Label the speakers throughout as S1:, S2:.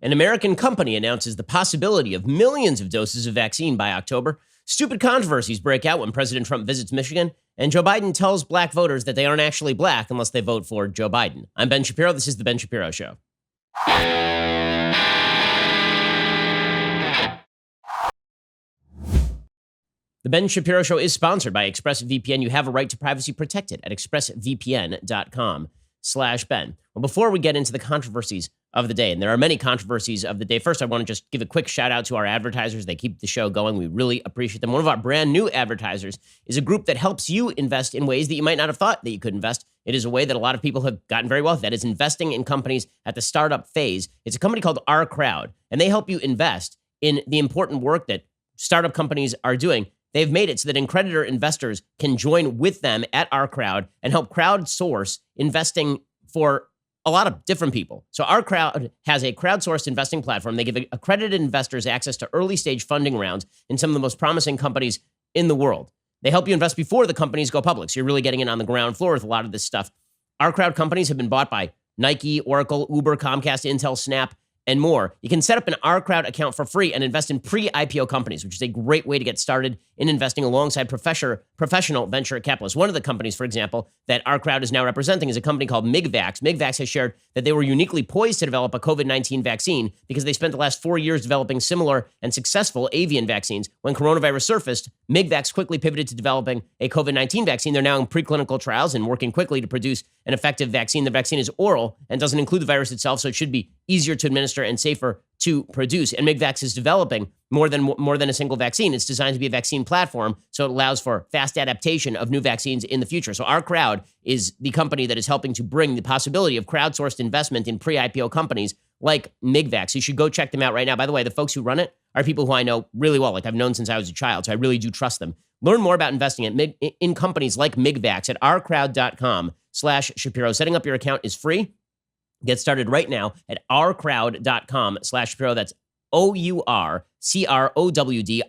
S1: An American company announces the possibility of millions of doses of vaccine by October. Stupid controversies break out when President Trump visits Michigan. And Joe Biden tells black voters that they aren't actually black unless they vote for Joe Biden. I'm Ben Shapiro. This is The Ben Shapiro Show. The Ben Shapiro Show is sponsored by ExpressVPN. You have a right to privacy protected at expressvpn.com/Ben. Well, before we get into the controversies of the day, and there are many controversies of the day, first, I want to just give a quick shout out to our advertisers. They keep the show going. We really appreciate them. One of our brand new advertisers is a group that helps you invest in ways that you might not have thought that you could invest. It is a way that a lot of people have gotten very wealthy. That is investing in companies at the startup phase. It's a company called Our Crowd, and they help you invest in the important work that startup companies are doing. They've made it so that accreditor investors can join with them at Our Crowd and help crowdsource investing for a lot of different people. So Our Crowd has a crowdsourced investing platform. They give accredited investors access to early stage funding rounds in some of the most promising companies in the world. They help you invest before the companies go public. So you're really getting in on the ground floor with a lot of this stuff. Our Crowd companies have been bought by Nike, Oracle, Uber, Comcast, Intel, Snap, and more. You can set up an Our Crowd account for free and invest in pre-IPO companies, which is a great way to get started in investing alongside professional venture capitalists. One of the companies, for example, that Our Crowd is now representing is a company called MigVax. MigVax has shared that they were uniquely poised to develop a COVID-19 vaccine because they spent the last 4 years developing similar and successful avian vaccines. When coronavirus surfaced, MigVax quickly pivoted to developing a COVID-19 vaccine. They're now in preclinical trials and working quickly to produce an effective vaccine. The vaccine is oral and doesn't include the virus itself, so it should be easier to administer and safer to produce. And MigVax is developing more than a single vaccine. It's designed to be a vaccine platform, so it allows for fast adaptation of new vaccines in the future. So Our Crowd is the company that is helping to bring the possibility of crowdsourced investment in pre-IPO companies like MigVax. You should go check them out right now. By the way, the folks who run it are people who I know really well, like I've known since I was a child, so I really do trust them. Learn more about investing in companies like MigVax at ourcrowd.com/Shapiro. Setting up your account is free. Get started right now at ourcrowd.com/Shapiro. That's OURCROWD,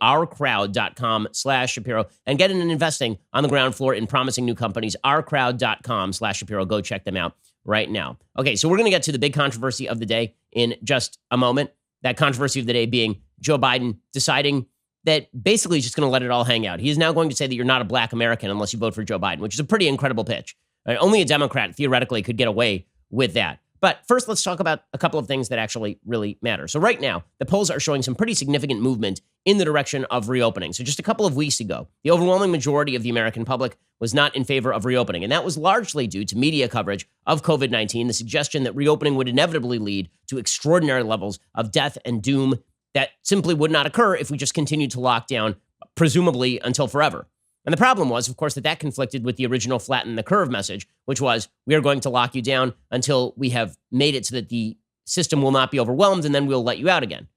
S1: ourcrowd.com/Shapiro, and get in and investing on the ground floor in promising new companies. Ourcrowd.com/Shapiro. Go check them out right now. Okay, so we're going to get to the big controversy of the day in just a moment. That controversy of the day being Joe Biden deciding that basically he's just going to let it all hang out. He is now going to say that you're not a black American unless you vote for Joe Biden, which is a pretty incredible pitch. Only a Democrat theoretically could get away with that. But first, let's talk about a couple of things that actually really matter. So right now, the polls are showing some pretty significant movement in the direction of reopening. So just a couple of weeks ago, the overwhelming majority of the American public was not in favor of reopening. And that was largely due to media coverage of COVID-19, the suggestion that reopening would inevitably lead to extraordinary levels of death and doom that simply would not occur if we just continued to lock down, presumably until forever. And the problem was, of course, that conflicted with the original flatten the curve message, which was we are going to lock you down until we have made it so that the system will not be overwhelmed, and then we'll let you out again.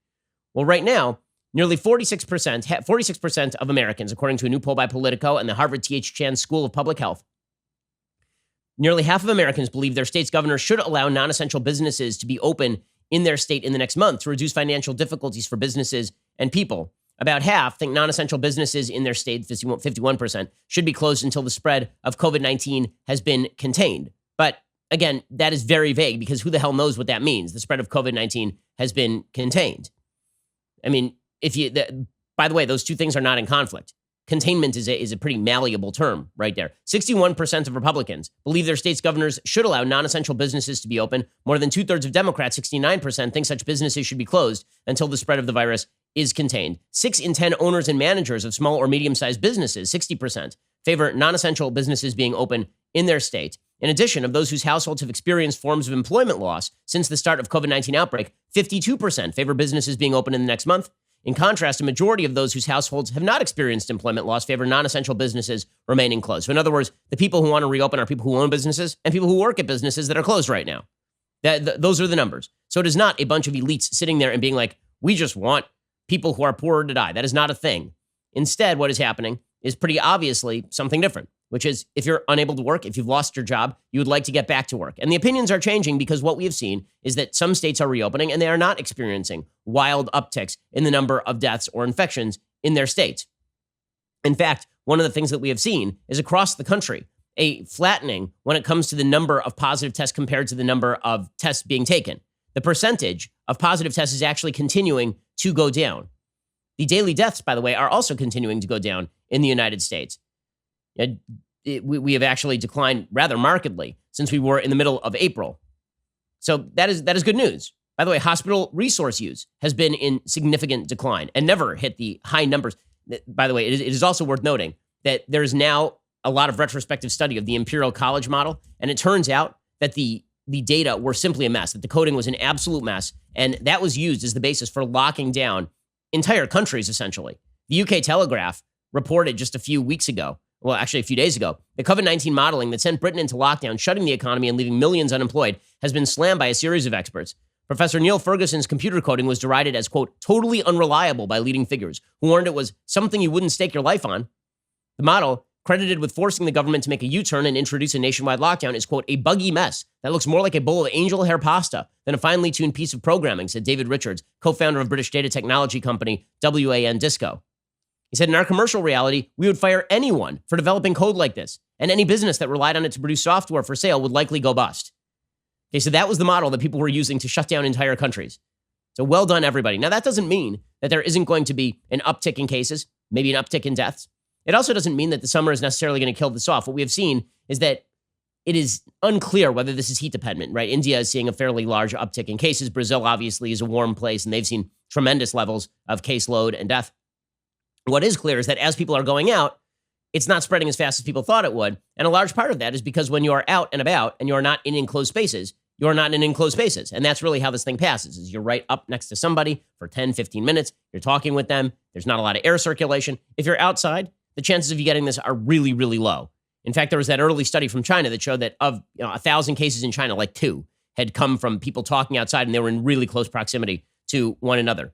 S1: Well, right now, nearly 46% of Americans, according to a new poll by Politico and the Harvard T.H. Chan School of Public Health, nearly half of Americans believe their state's governor should allow non-essential businesses to be open in their state in the next month to reduce financial difficulties for businesses and people. About half think non-essential businesses in their state, 51%, should be closed until the spread of COVID-19 has been contained. But again, that is very vague because who the hell knows what that means? The spread of COVID-19 has been contained. I mean, by the way, those two things are not in conflict. Containment is a pretty malleable term right there. 61% of Republicans believe their state's governors should allow non-essential businesses to be open. More than two-thirds of Democrats, 69%, think such businesses should be closed until the spread of the virus is contained. 6 in 10 owners and managers of small or medium-sized businesses, 60%, favor non-essential businesses being open in their state. In addition, of those whose households have experienced forms of employment loss since the start of COVID-19 outbreak, 52% favor businesses being open in the next month. In contrast, a majority of those whose households have not experienced employment loss favor non-essential businesses remaining closed. So in other words, the people who want to reopen are people who own businesses and people who work at businesses that are closed right now. Those are the numbers. So it is not a bunch of elites sitting there and being like, we just want people who are poorer to die. That is not a thing. Instead, what is happening is pretty obviously something different, which is if you're unable to work, if you've lost your job, you would like to get back to work. And the opinions are changing because what we have seen is that some states are reopening and they are not experiencing wild upticks in the number of deaths or infections in their states. In fact, one of the things that we have seen is across the country, a flattening when it comes to the number of positive tests compared to the number of tests being taken. the percentage of positive tests is actually continuing to go down. The daily deaths, by the way, are also continuing to go down in the United States. We have actually declined rather markedly since we were in the middle of April. So that is good news. By the way, hospital resource use has been in significant decline and never hit the high numbers. By the way, it is also worth noting that there's now a lot of retrospective study of the Imperial College model, and it turns out that the data were simply a mess, that the coding was an absolute mess, and that was used as the basis for locking down entire countries, essentially. The UK Telegraph reported just a few weeks ago, well, actually a few days ago, the COVID-19 modeling that sent Britain into lockdown, shutting the economy and leaving millions unemployed, has been slammed by a series of experts. Professor Neil Ferguson's computer coding was derided as, quote, totally unreliable by leading figures, who warned it was something you wouldn't stake your life on. The model, credited with forcing the government to make a U-turn and introduce a nationwide lockdown, is, quote, a buggy mess that looks more like a bowl of angel hair pasta than a finely tuned piece of programming, said David Richards, co-founder of British data technology company WAN Disco. He said, in our commercial reality, we would fire anyone for developing code like this, and any business that relied on it to produce software for sale would likely go bust. Okay, so that was the model that people were using to shut down entire countries. So well done, everybody. Now, that doesn't mean that there isn't going to be an uptick in cases, maybe an uptick in deaths. It also doesn't mean that the summer is necessarily going to kill this off. What we have seen is that it is unclear whether this is heat dependent, right? India is seeing a fairly large uptick in cases. Brazil, obviously, is a warm place, and they've seen tremendous levels of caseload and death. What is clear is that as people are going out, it's not spreading as fast as people thought it would. And a large part of that is because when you are out and about and you are not in enclosed spaces, you are not in enclosed spaces. And that's really how this thing passes, is you're right up next to somebody for 10, 15 minutes. You're talking with them. There's not a lot of air circulation. If you're outside, the chances of you getting this are really, really low. In fact, there was that early study from China that showed that of 1,000 cases in China, like 2 had come from people talking outside, and they were in really close proximity to one another.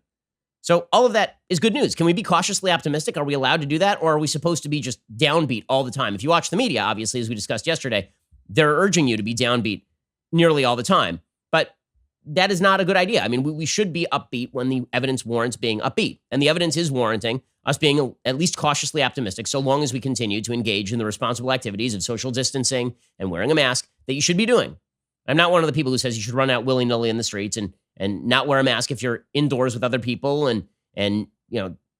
S1: So all of that is good news. Can we be cautiously optimistic? Are we allowed to do that? Or are we supposed to be just downbeat all the time? If you watch the media, obviously, as we discussed yesterday, they're urging you to be downbeat nearly all the time. But that is not a good idea. I mean, we should be upbeat when the evidence warrants being upbeat. And the evidence is warranting us being at least cautiously optimistic, so long as we continue to engage in the responsible activities of social distancing and wearing a mask that you should be doing. I'm not one of the people who says you should run out willy-nilly in the streets and not wear a mask if you're indoors with other people and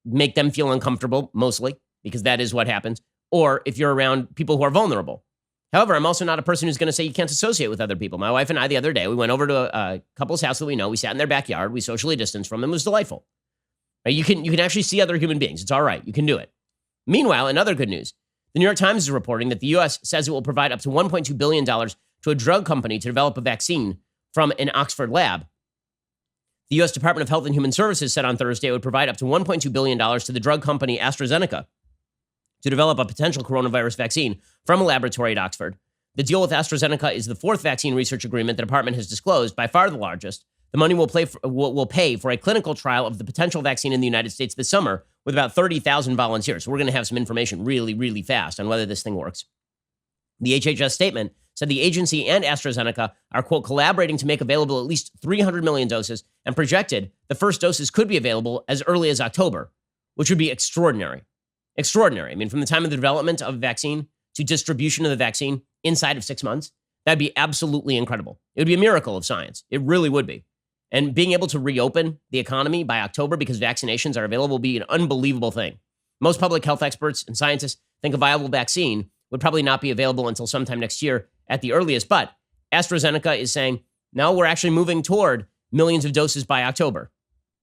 S1: make them feel uncomfortable, mostly, because that is what happens, or if you're around people who are vulnerable. However, I'm also not a person who's going to say you can't associate with other people. My wife and I, the other day, we went over to a couple's house that we know. We sat in their backyard. We socially distanced from them. It was delightful. Right? You can actually see other human beings. It's all right. You can do it. Meanwhile, in other good news, the New York Times is reporting that the U.S. says it will provide up to $1.2 billion to a drug company to develop a vaccine from an Oxford lab. The U.S. Department of Health and Human Services said on Thursday it would provide up to $1.2 billion to the drug company AstraZeneca to develop a potential coronavirus vaccine from a laboratory at Oxford. The deal with AstraZeneca is the 4th vaccine research agreement the department has disclosed, by far the largest. The money will pay for a clinical trial of the potential vaccine in the United States this summer with about 30,000 volunteers. So we're going to have some information really, really fast on whether this thing works. The HHS statement said the agency and AstraZeneca are, quote, collaborating to make available at least 300 million doses, and projected the first doses could be available as early as October, which would be extraordinary. Extraordinary. I mean, from the time of the development of a vaccine to distribution of the vaccine inside of 6 months, that'd be absolutely incredible. It would be a miracle of science. It really would be. And being able to reopen the economy by October because vaccinations are available will be an unbelievable thing. Most public health experts and scientists think a viable vaccine would probably not be available until sometime next year at the earliest. But AstraZeneca is saying, no, we're actually moving toward millions of doses by October.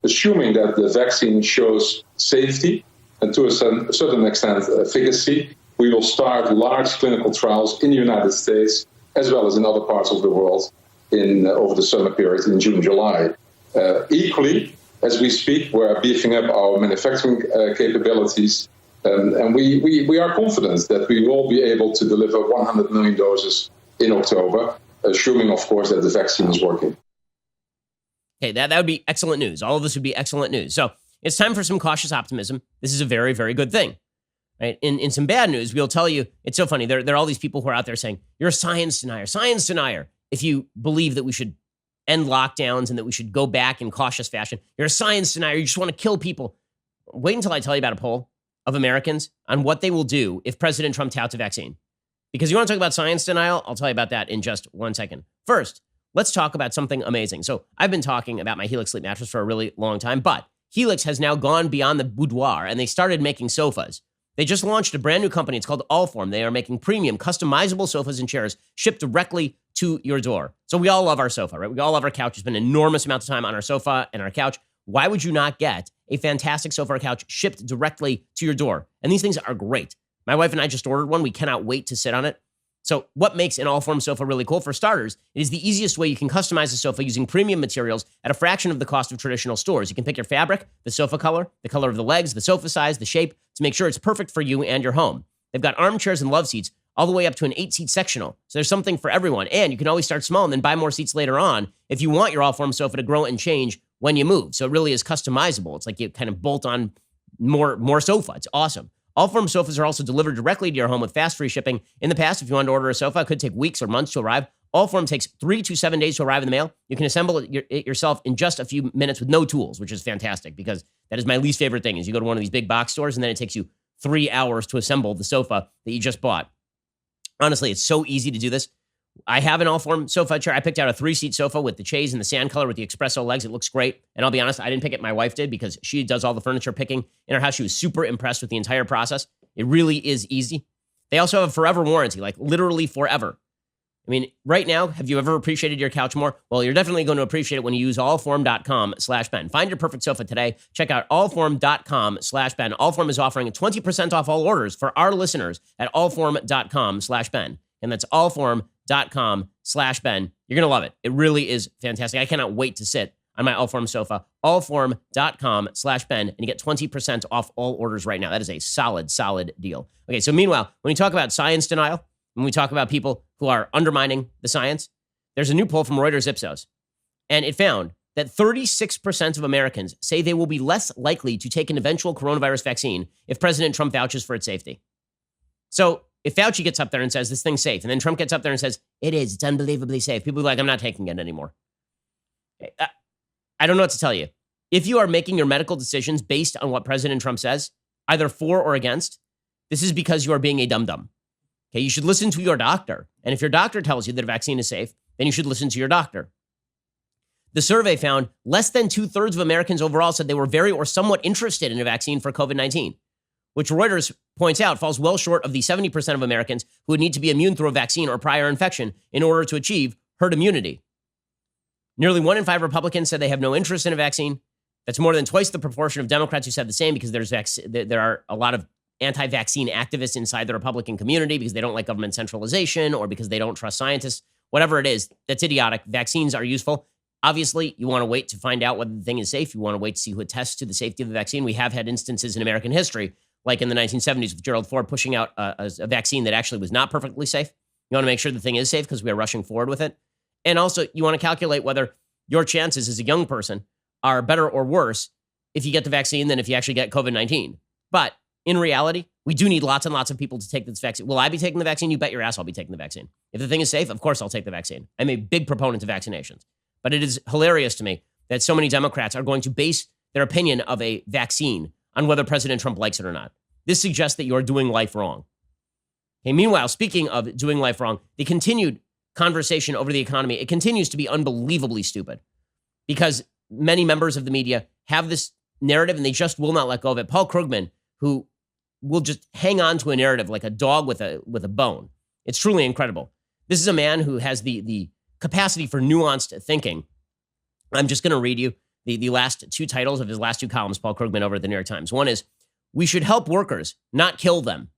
S2: Assuming that the vaccine shows safety and to a certain extent efficacy, we will start large clinical trials in the United States as well as in other parts of the world over the summer period in June, July. Equally, as we speak, we're beefing up our manufacturing capabilities, and we are confident that we will be able to deliver 100 million doses in October, assuming, of course, that the vaccine is working.
S1: Okay, that would be excellent news. All of this would be excellent news. So it's time for some cautious optimism. This is a very, very good thing. Right? In some bad news, we'll tell you, it's so funny. There are all these people who are out there saying, you're a science denier. If you believe that we should end lockdowns and that we should go back in cautious fashion, you're a science denier. You just want to kill people. Wait until I tell you about a poll of Americans on what they will do if President Trump touts a vaccine. Because you want to talk about science denial? I'll tell you about that in just 1 second. First, let's talk about something amazing. So I've been talking about my Helix sleep mattress for a really long time, but Helix has now gone beyond the boudoir and they started making sofas. They just launched a brand new company. It's called Allform. They are making premium, customizable sofas and chairs shipped directly to your door. So we all love our sofa, right? We all love our couch. We spend an enormous amount of time on our sofa and our couch. Why would you not get a fantastic sofa or couch shipped directly to your door? And these things are great. My wife and I just ordered one. We cannot wait to sit on it. So what makes an Allform sofa really cool? For starters, it is the easiest way you can customize a sofa using premium materials at a fraction of the cost of traditional stores. You can pick your fabric, the sofa color, the color of the legs, the sofa size, the shape to make sure it's perfect for you and your home. They've got armchairs and love seats all the way up to an 8-seat sectional. So there's something for everyone. And you can always start small and then buy more seats later on if you want your Allform sofa to grow and change when you move. So it really is customizable. It's like you kind of bolt on more sofa. It's awesome. Allform sofas are also delivered directly to your home with fast free shipping. In the past, if you wanted to order a sofa, it could take weeks or months to arrive. Allform takes 3 to 7 days to arrive in the mail. You can assemble it yourself in just a few minutes with no tools, which is fantastic because that is my least favorite thing is you go to one of these big box stores and then it takes you 3 hours to assemble the sofa that you just bought. Honestly, it's so easy to do this. I have an Allform sofa chair. I picked out a 3-seat sofa with the chaise and the sand color with the espresso legs. It looks great. And I'll be honest, I didn't pick it. My wife did because she does all the furniture picking in her house. She was super impressed with the entire process. It really is easy. They also have a forever warranty, like literally forever. I mean, right now, have you ever appreciated your couch more? Well, you're definitely going to appreciate it when you use allform.com/Ben. Find your perfect sofa today. Check out allform.com/Ben. Allform is offering 20% off all orders for our listeners at allform.com/Ben. And that's allform.com/Ben. You're going to love it. It really is fantastic. I cannot wait to sit on my Allform sofa, allform.com/Ben, and you get 20% off all orders right now. That is a solid deal. Okay, so meanwhile, when we talk about science denial, when we talk about people who are undermining the science, there's a new poll from Reuters Ipsos, and it found that 36% of Americans say they will be less likely to take an eventual coronavirus vaccine if President Trump vouches for its safety. So if Fauci gets up there and says this thing's safe, and then Trump gets up there and says, it's unbelievably safe, people are like, I'm not taking it anymore. I don't know what to tell you. If you are making your medical decisions based on what President Trump says, either for or against, this is because you are being a dum-dum. Okay, you should listen to your doctor. And if your doctor tells you that a vaccine is safe, then you should listen to your doctor. The survey found less than 2/3 of Americans overall said they were very or somewhat interested in a vaccine for COVID-19, which Reuters points out falls well short of the 70% of Americans who would need to be immune through a vaccine or prior infection in order to achieve herd immunity. Nearly 1 in 5 Republicans said they have no interest in a vaccine. That's more than twice the proportion of Democrats who said the same because there are a lot of anti-vaccine activists inside the Republican community because they don't like government centralization or because they don't trust scientists. Whatever it is, that's idiotic. Vaccines are useful. Obviously, you want to wait to find out whether the thing is safe. You want to wait to see who attests to the safety of the vaccine. We have had instances in American history, like in the 1970s with Gerald Ford pushing out a vaccine that actually was not perfectly safe. You want to make sure the thing is safe because we are rushing forward with it. And also, you want to calculate whether your chances as a young person are better or worse if you get the vaccine than if you actually get COVID-19. But in reality, we do need lots and lots of people to take this vaccine. Will I be taking the vaccine? You bet your ass I'll be taking the vaccine. If the thing is safe, of course I'll take the vaccine. I'm a big proponent of vaccinations. But it is hilarious to me that so many Democrats are going to base their opinion of a vaccine on whether President Trump likes it or not. This suggests that you're doing life wrong. Okay, meanwhile, speaking of doing life wrong, the continued conversation over the economy, it continues to be unbelievably stupid because many members of the media have this narrative and they just will not let go of it. Paul Krugman, who will just hang on to a narrative like a dog with a bone. It's truly incredible. This is a man who has the capacity for nuanced thinking. I'm just going to read you the last 2 titles of his last 2 columns, Paul Krugman over at the New York Times. One is, we should help workers, not kill them.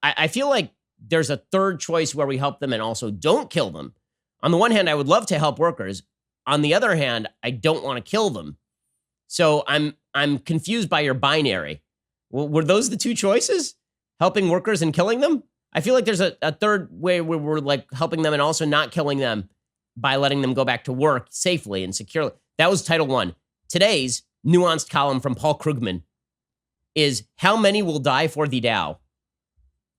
S1: I feel like there's a third choice where we help them and also don't kill them. On the one hand, I would love to help workers. On the other hand, I don't want to kill them. So I'm confused by your binary. Were those the 2 choices? Helping workers and killing them? I feel like there's a third way where we're like helping them and also not killing them by letting them go back to work safely and securely. That was Title 1. Today's nuanced column from Paul Krugman is how many will die for the Dow?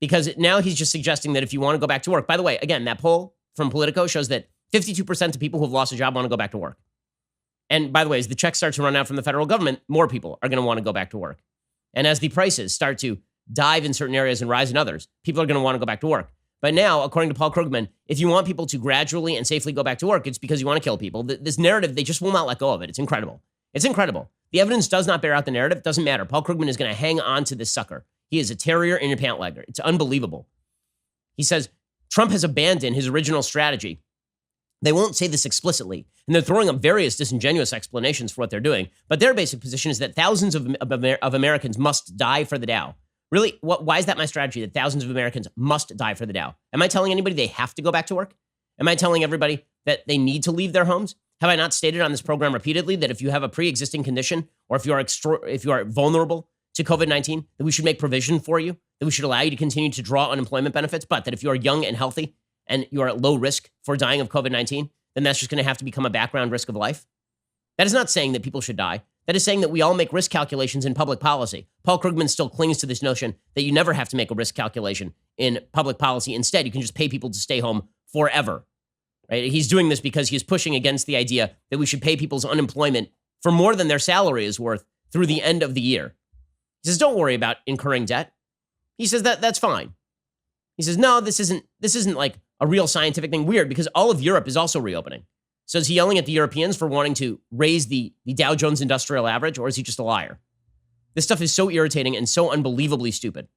S1: Because now he's just suggesting that if you want to go back to work, by the way, again, that poll from Politico shows that 52% of people who have lost a job want to go back to work. And by the way, as the checks start to run out from the federal government, more people are going to want to go back to work. And as the prices start to dive in certain areas and rise in others, people are going to want to go back to work. But now, according to Paul Krugman, if you want people to gradually and safely go back to work, it's because you want to kill people. This narrative, they just will not let go of it. It's incredible. It's incredible. The evidence does not bear out the narrative. It doesn't matter. Paul Krugman is going to hang on to this sucker. He is a terrier in a pant legger. It's unbelievable. He says Trump has abandoned his original strategy. They won't say this explicitly, and they're throwing up various disingenuous explanations for what they're doing. But their basic position is that thousands of Americans must die for the Dow. Really, why is that my strategy, that thousands of Americans must die for the Dow? Am I telling anybody they have to go back to work? Am I telling everybody that they need to leave their homes? Have I not stated on this program repeatedly that if you have a pre-existing condition or if you are vulnerable to COVID-19, that we should make provision for you, that we should allow you to continue to draw unemployment benefits, but that if you are young and healthy and you are at low risk for dying of COVID-19, then that's just going to have to become a background risk of life? That is not saying that people should die. That is saying that we all make risk calculations in public policy. Paul Krugman still clings to this notion that you never have to make a risk calculation in public policy. Instead, you can just pay people to stay home forever. Right? He's doing this because he is pushing against the idea that we should pay people's unemployment for more than their salary is worth through the end of the year. He says, don't worry about incurring debt. He says that's fine. He says, no, this isn't like a real scientific thing. Weird, because all of Europe is also reopening. So is he yelling at the Europeans for wanting to raise the Dow Jones Industrial Average, or is he just a liar? This stuff is so irritating and so unbelievably stupid.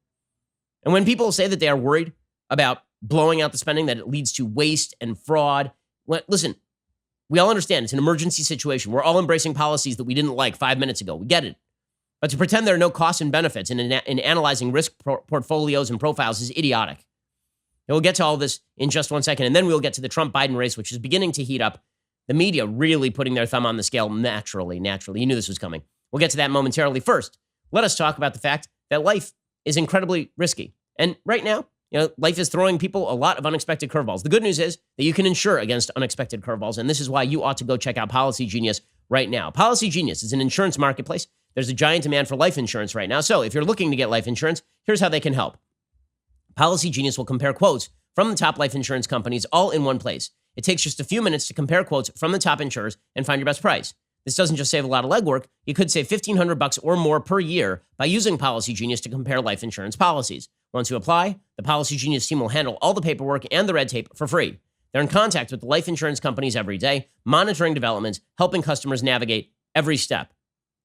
S1: And when people say that they are worried about blowing out the spending, that it leads to waste and fraud, listen, we all understand it's an emergency situation. We're all embracing policies that we didn't like 5 minutes ago. We get it. But to pretend there are no costs and benefits in analyzing risk portfolios and profiles is idiotic. And we'll get to all this in just 1 second, and then we'll get to the Trump-Biden race, which is beginning to heat up. The media really putting their thumb on the scale naturally. You knew this was coming. We'll get to that momentarily. First, let us talk about the fact that life is incredibly risky. And right now, life is throwing people a lot of unexpected curveballs. The good news is that you can insure against unexpected curveballs, and this is why you ought to go check out Policy Genius right now. Policy Genius is an insurance marketplace. There's a giant demand for life insurance right now. So if you're looking to get life insurance, here's how they can help. Policy Genius will compare quotes from the top life insurance companies all in one place. It takes just a few minutes to compare quotes from the top insurers and find your best price. This doesn't just save a lot of legwork. You could save $1,500 or more per year by using Policy Genius to compare life insurance policies. Once you apply, the Policy Genius team will handle all the paperwork and the red tape for free. They're in contact with the life insurance companies every day, monitoring developments, helping customers navigate every step.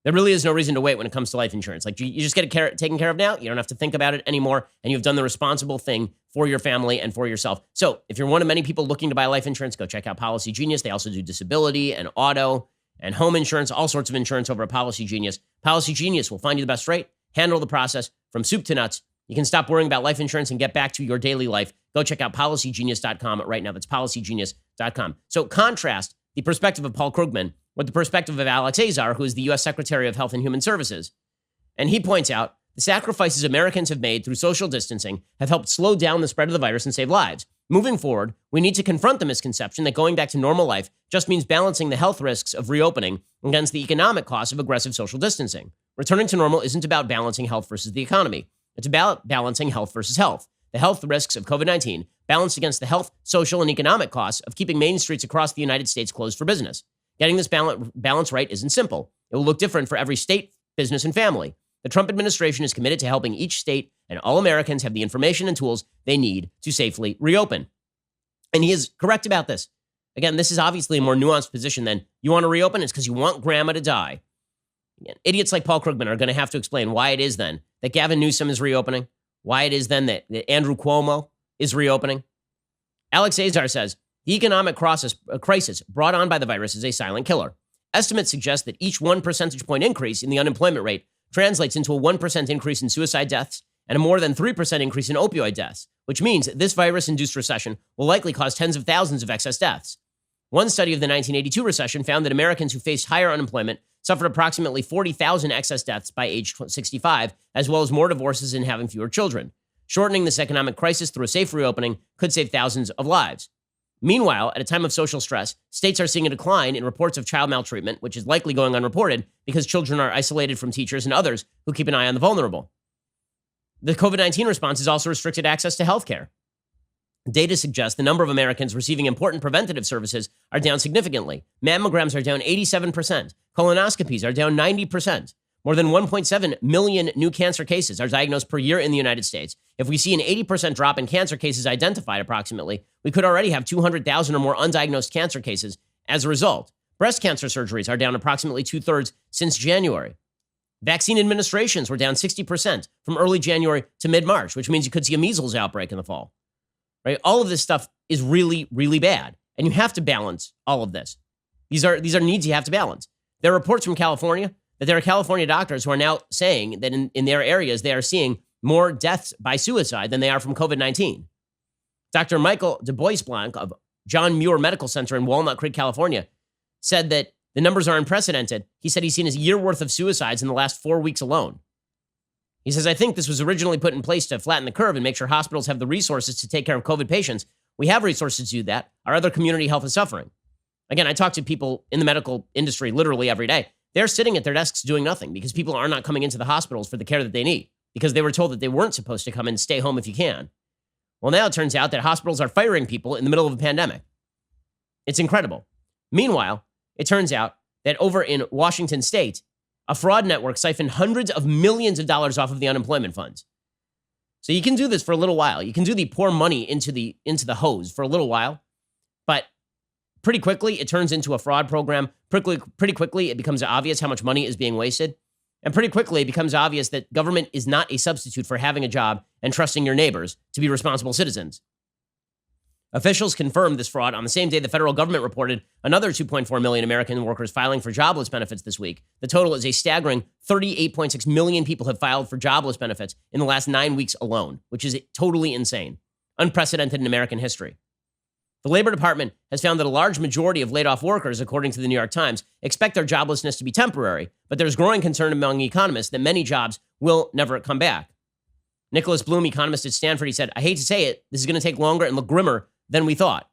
S1: There really is no reason to wait when it comes to life insurance. Like you just get it taken care of now. You don't have to think about it anymore. And you've done the responsible thing for your family and for yourself. So if you're one of many people looking to buy life insurance, go check out Policy Genius. They also do disability and auto and home insurance, all sorts of insurance over at Policy Genius. Policy Genius will find you the best rate, handle the process from soup to nuts. You can stop worrying about life insurance and get back to your daily life. Go check out policygenius.com right now. That's policygenius.com. So contrast the perspective of Paul Krugman with the perspective of Alex Azar, who is the U.S. Secretary of Health and Human Services. And he points out the sacrifices Americans have made through social distancing have helped slow down the spread of the virus and save lives. Moving forward, we need to confront the misconception that going back to normal life just means balancing the health risks of reopening against the economic costs of aggressive social distancing. Returning to normal isn't about balancing health versus the economy. It's about balancing health versus health. The health risks of COVID-19 balanced against the health, social, and economic costs of keeping main streets across the United States closed for business. Getting this balance right isn't simple. It will look different for every state, business, and family. The Trump administration is committed to helping each state and all Americans have the information and tools they need to safely reopen. And he is correct about this. Again, this is obviously a more nuanced position than you want to reopen. It's because you want grandma to die. Again, idiots like Paul Krugman are going to have to explain why it is then that Gavin Newsom is reopening, why it is then that Andrew Cuomo is reopening. Alex Azar says, the economic crisis brought on by the virus is a silent killer. Estimates suggest that each 1 percentage point increase in the unemployment rate translates into a 1% increase in suicide deaths and a more than 3% increase in opioid deaths, which means this virus-induced recession will likely cause tens of thousands of excess deaths. One study of the 1982 recession found that Americans who faced higher unemployment suffered approximately 40,000 excess deaths by age 65, as well as more divorces and having fewer children. Shortening this economic crisis through a safe reopening could save thousands of lives. Meanwhile, at a time of social stress, states are seeing a decline in reports of child maltreatment, which is likely going unreported because children are isolated from teachers and others who keep an eye on the vulnerable. The COVID-19 response has also restricted access to health care. Data suggests the number of Americans receiving important preventative services are down significantly. Mammograms are down 87%. Colonoscopies are down 90%. More than 1.7 million new cancer cases are diagnosed per year in the United States. If we see an 80% drop in cancer cases identified approximately, we could already have 200,000 or more undiagnosed cancer cases as a result. Breast cancer surgeries are down approximately 2/3 since January. Vaccine administrations were down 60% from early January to mid-March, which means you could see a measles outbreak in the fall. Right? All of this stuff is really, really bad. And you have to balance all of this. These are needs you have to balance. There are reports from California that there are California doctors who are now saying that in their areas, they are seeing more deaths by suicide than they are from COVID-19. Dr. Michael DuBois-Blanc of John Muir Medical Center in Walnut Creek, California, said that the numbers are unprecedented. He said he's seen a year worth of suicides in the last 4 weeks alone. He says, I think this was originally put in place to flatten the curve and make sure hospitals have the resources to take care of COVID patients. We have resources to do that. Our other community health is suffering. Again, I talk to people in the medical industry literally every day. They're sitting at their desks doing nothing because people are not coming into the hospitals for the care that they need because they were told that they weren't supposed to come and stay home if you can. Well, now it turns out that hospitals are firing people in the middle of a pandemic. It's incredible. Meanwhile, it turns out that over in Washington state, a fraud network siphoned hundreds of millions of dollars off of the unemployment funds. So you can do this for a little while. You can do the pour money into the hose for a little while, but pretty quickly it turns into a fraud program. Pretty quickly it becomes obvious how much money is being wasted. And pretty quickly it becomes obvious that government is not a substitute for having a job and trusting your neighbors to be responsible citizens. Officials confirmed this fraud on the same day the federal government reported another 2.4 million American workers filing for jobless benefits this week. The total is a staggering 38.6 million people have filed for jobless benefits in the last 9 weeks alone, which is totally insane, unprecedented in American history. The Labor Department has found that a large majority of laid-off workers, according to the New York Times, expect their joblessness to be temporary, but there's growing concern among economists that many jobs will never come back. Nicholas Bloom, economist at Stanford, he said, I hate to say it, this is going to take longer and look grimmer than we thought.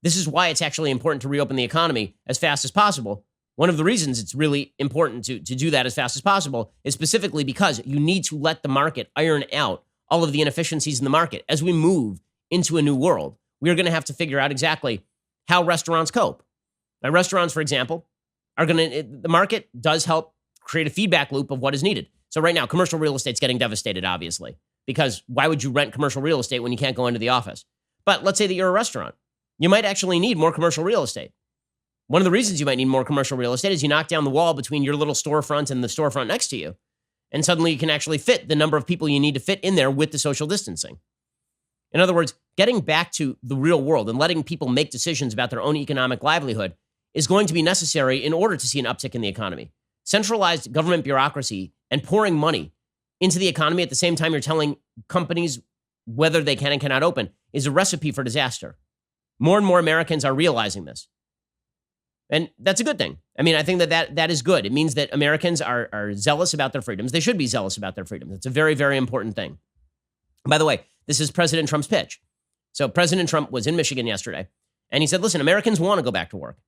S1: This is why it's actually important to reopen the economy as fast as possible. One of the reasons it's really important to do that as fast as possible is specifically because you need to let the market iron out all of the inefficiencies in the market. As we move into a new world, we are going to have to figure out exactly how restaurants cope. Now, restaurants, for example, the market does help create a feedback loop of what is needed. So right now, commercial real estate's getting devastated, obviously, because why would you rent commercial real estate when you can't go into the office? But let's say that you're a restaurant. You might actually need more commercial real estate. One of the reasons you might need more commercial real estate is you knock down the wall between your little storefront and the storefront next to you. And suddenly you can actually fit the number of people you need to fit in there with the social distancing. In other words, getting back to the real world and letting people make decisions about their own economic livelihood is going to be necessary in order to see an uptick in the economy. Centralized government bureaucracy and pouring money into the economy at the same time you're telling companies whether they can and cannot open is a recipe for disaster. More and more Americans are realizing this. And that's a good thing. I mean, I think that is good. It means that Americans are zealous about their freedoms. They should be zealous about their freedoms. It's a very, very important thing. By the way, this is President Trump's pitch. So President Trump was in Michigan yesterday, and he said, listen, Americans want to go back to work.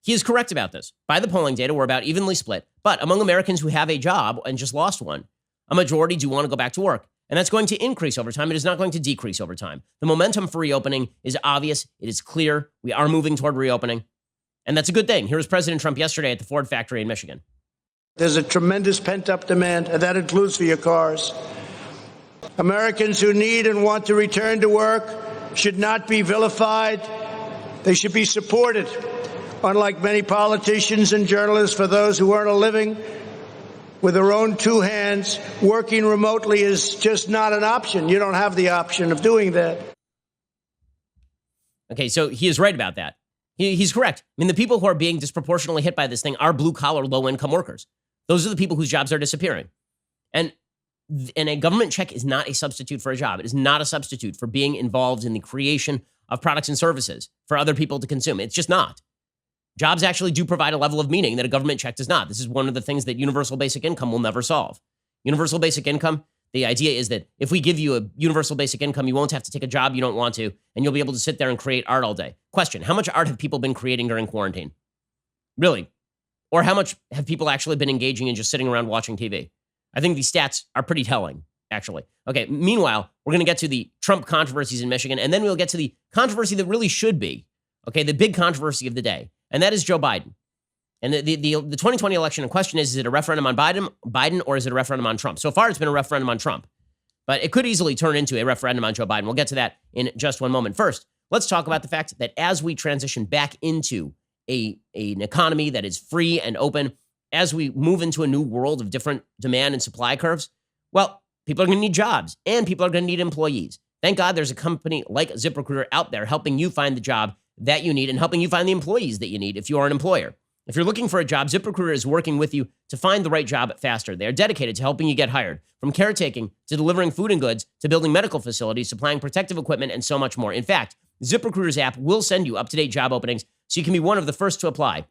S1: He is correct about this. By the polling data, we're about evenly split. But among Americans who have a job and just lost one, a majority do want to go back to work. And that's going to increase over time. It is not going to decrease over time. The momentum for reopening is obvious. It is clear. We are moving toward reopening. And that's a good thing. Here was President Trump yesterday at the Ford factory in Michigan.
S3: There's a tremendous pent-up demand, and that includes for your cars. Americans who need and want to return to work should not be vilified. They should be supported. Unlike many politicians and journalists, for those who earn a living with their own two hands, working remotely is just not an option. You don't have the option of doing that.
S1: Okay, so he is right about that. He's correct. I mean, the people who are being disproportionately hit by this thing are blue-collar, low-income workers. Those are the people whose jobs are disappearing. And a government check is not a substitute for a job. It is not a substitute for being involved in the creation of products and services for other people to consume. It's just not. Jobs actually do provide a level of meaning that a government check does not. This is one of the things that universal basic income will never solve. Universal basic income, the idea is that if we give you a universal basic income, you won't have to take a job you don't want to, and you'll be able to sit there and create art all day. Question, how much art have people been creating during quarantine? Really? Or how much have people actually been engaging in just sitting around watching TV? I think these stats are pretty telling, actually. Okay, meanwhile, we're going to get to the Trump controversies in Michigan, and then we'll get to the controversy that really should be, okay, the big controversy of the day. And that is Joe Biden. And the 2020 election in question is it a referendum on Biden or is it a referendum on Trump? So far, it's been a referendum on Trump, but it could easily turn into a referendum on Joe Biden. We'll get to that in just one moment. First, let's talk about the fact that as we transition back into an economy that is free and open, as we move into a new world of different demand and supply curves, well, people are going to need jobs and people are going to need employees. Thank God there's a company like ZipRecruiter out there helping you find the job that you need and helping you find the employees that you need if you are an employer. If you're looking for a job, ZipRecruiter is working with you to find the right job faster. They are dedicated to helping you get hired, from caretaking to delivering food and goods to building medical facilities, supplying protective equipment, and so much more. In fact, ZipRecruiter's app will send you up-to-date job openings so you can be one of the first to apply.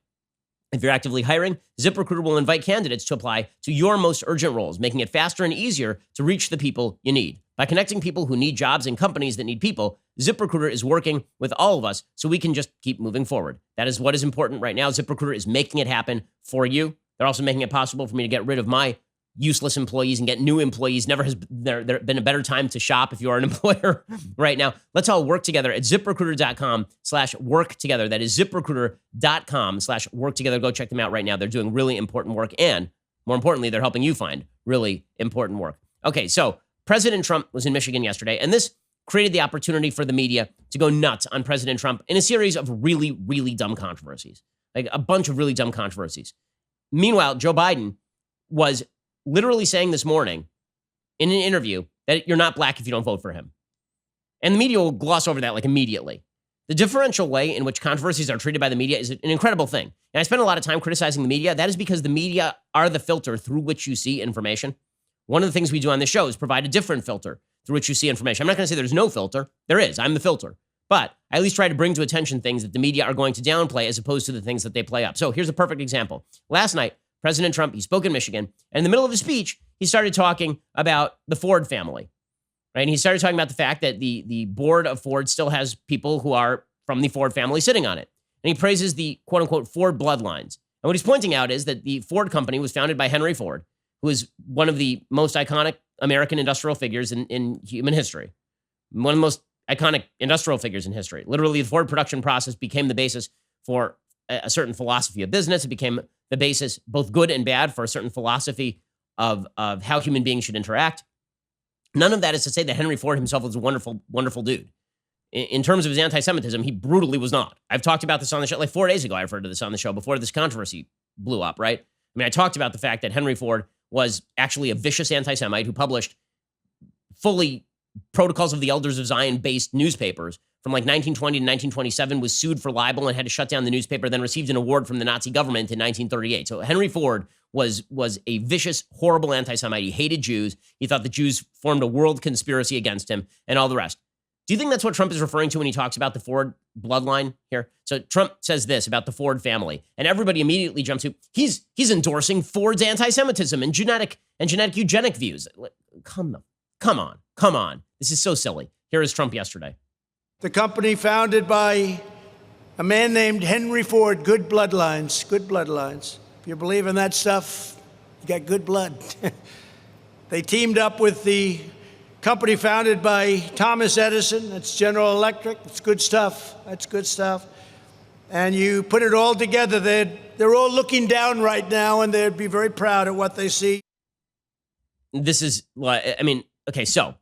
S1: If you're actively hiring, ZipRecruiter will invite candidates to apply to your most urgent roles, making it faster and easier to reach the people you need. By connecting people who need jobs and companies that need people, ZipRecruiter is working with all of us so we can just keep moving forward. That is what is important right now. ZipRecruiter is making it happen for you. They're also making it possible for me to get rid of my useless employees and get new employees. Never has there been a better time to shop if you are an employer right now. Let's all work together at ZipRecruiter.com/work together. That is ZipRecruiter.com/work together. Go check them out right now. They're doing really important work. And more importantly, they're helping you find really important work. Okay, so President Trump was in Michigan yesterday, and this created the opportunity for the media to go nuts on President Trump in a series of really, really dumb controversies, like a bunch of really dumb controversies. Meanwhile, Joe Biden was literally saying this morning in an interview that you're not black if you don't vote for him. And the media will gloss over that like immediately. The differential way in which controversies are treated by the media is an incredible thing. And I spend a lot of time criticizing the media. That is because the media are the filter through which you see information. One of the things we do on this show is provide a different filter through which you see information. I'm not going to say there's no filter. There is. I'm the filter. But I at least try to bring to attention things that the media are going to downplay as opposed to the things that they play up. So here's a perfect example. Last night, President Trump, he spoke in Michigan, and in the middle of his speech, he started talking about the Ford family, right? And he started talking about the fact that the board of Ford still has people who are from the Ford family sitting on it. And he praises the quote-unquote Ford bloodlines. And what he's pointing out is that the Ford company was founded by Henry Ford, who is one of the most iconic American industrial figures in human history. One of the most iconic industrial figures in history. Literally, the Ford production process became the basis for a certain philosophy of business. It became the basis, both good and bad, for a certain philosophy of how human beings should interact. None of that is to say that Henry Ford himself was a wonderful, wonderful dude. In terms of his anti-Semitism, he brutally was not. I've talked about this on the show, like 4 days ago, I referred to this on the show before this controversy blew up, right? I mean, I talked about the fact that Henry Ford was actually a vicious anti-Semite who published fully Protocols of the Elders of Zion-based newspapers from like 1920 to 1927, was sued for libel and had to shut down the newspaper, then received an award from the Nazi government in 1938. So Henry Ford was a vicious, horrible anti-Semite. He hated Jews. He thought the Jews formed a world conspiracy against him and all the rest. Do you think that's what Trump is referring to when he talks about the Ford bloodline here? So Trump says this about the Ford family, and everybody immediately jumps to, he's endorsing Ford's anti-Semitism and genetic eugenic views. Come on. This is so silly. Here is Trump yesterday.
S3: The company founded by a man named Henry Ford, good bloodlines. If you believe in that stuff, you got good blood. They teamed up with the company founded by Thomas Edison. That's General Electric. It's good stuff. That's good stuff. And you put it all together, they're all looking down right now, and they'd be very proud of what they see.
S1: This is, okay, so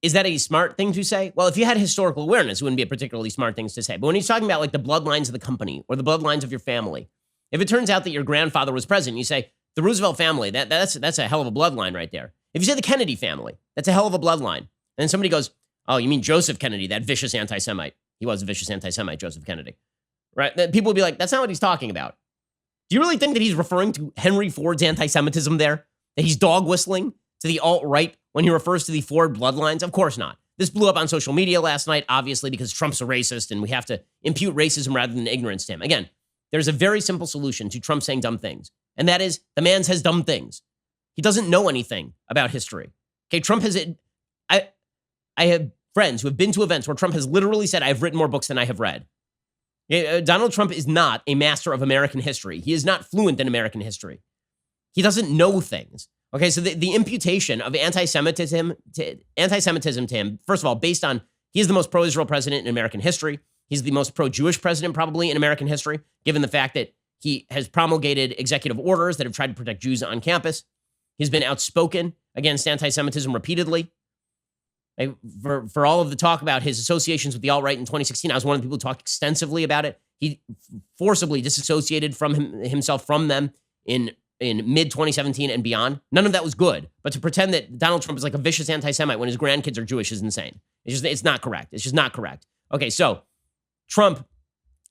S1: is that a smart thing to say? Well, if you had historical awareness, it wouldn't be a particularly smart thing to say. But when he's talking about like the bloodlines of the company or the bloodlines of your family, if it turns out that your grandfather was president, you say the Roosevelt family, that's a hell of a bloodline right there. If you say the Kennedy family, that's a hell of a bloodline. And then somebody goes, oh, you mean Joseph Kennedy, that vicious anti-Semite. He was a vicious anti-Semite, Joseph Kennedy. Right? Then people will be like, that's not what he's talking about. Do you really think that he's referring to Henry Ford's anti-Semitism there? That he's dog whistling to the alt-right when he refers to the Ford bloodlines? Of course not. This blew up on social media last night, obviously, because Trump's a racist and we have to impute racism rather than ignorance to him. Again, there's a very simple solution to Trump saying dumb things, and that is the man says dumb things. He doesn't know anything about history. Okay, Trump has... I have friends who have been to events where Trump has literally said, I've written more books than I have read. Donald Trump is not a master of American history. He is not fluent in American history. He doesn't know things. Okay, so the imputation of anti-Semitism to him, first of all, based on he is the most pro-Israel president in American history. He's the most pro-Jewish president probably in American history, given the fact that He has promulgated executive orders that have tried to protect Jews on campus. He's been outspoken against anti-Semitism repeatedly. For all of the talk about his associations with the alt-right in 2016, I was one of the people who talked extensively about it. He forcibly disassociated himself from them in mid-2017 and beyond. None of that was good. But to pretend that Donald Trump is like a vicious anti-Semite when his grandkids are Jewish is insane. It's not correct. It's just not correct. Okay, so Trump,